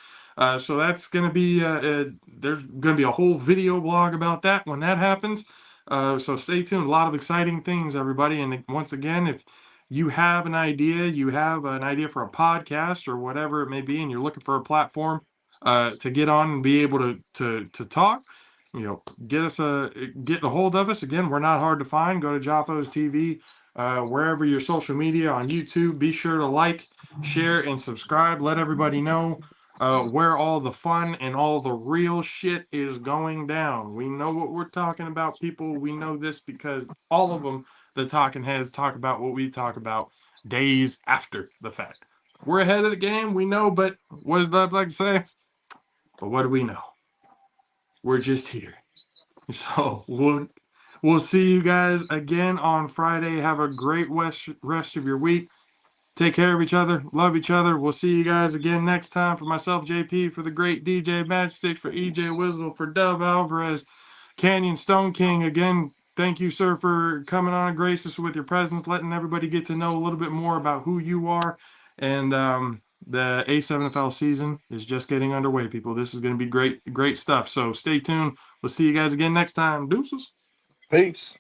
So that's going to be, there's going to be a whole video blog about that when that happens. So stay tuned. A lot of exciting things, everybody. And once again, if you have an idea for a podcast or whatever it may be, and you're looking for a platform to get on and be able to talk, get a hold of us. Again, we're not hard to find. Go to Jaffos TV, wherever your social media on YouTube. Be sure to like, share, and subscribe. Let everybody know where all the fun and all the real shit is going down. We know what we're talking about, people. We know this because all of them, the talking heads, talk about what we talk about days after the fact. We're ahead of the game, we know, but what does Dub like to say? But what do we know? We're just here. So we'll see you guys again on Friday. Have a great rest of your week. Take care of each other. Love each other. We'll see you guys again next time. For myself, JP, for the great DJ Matchstick, for EJ Wizzle, for Dub Alvarez, Canyon Stone King. Again, thank you, sir, for coming on and grace us with your presence, letting everybody get to know a little bit more about who you are. And the A7FL season is just getting underway, people. This is going to be great stuff. So stay tuned. We'll see you guys again next time. Deuces. Peace.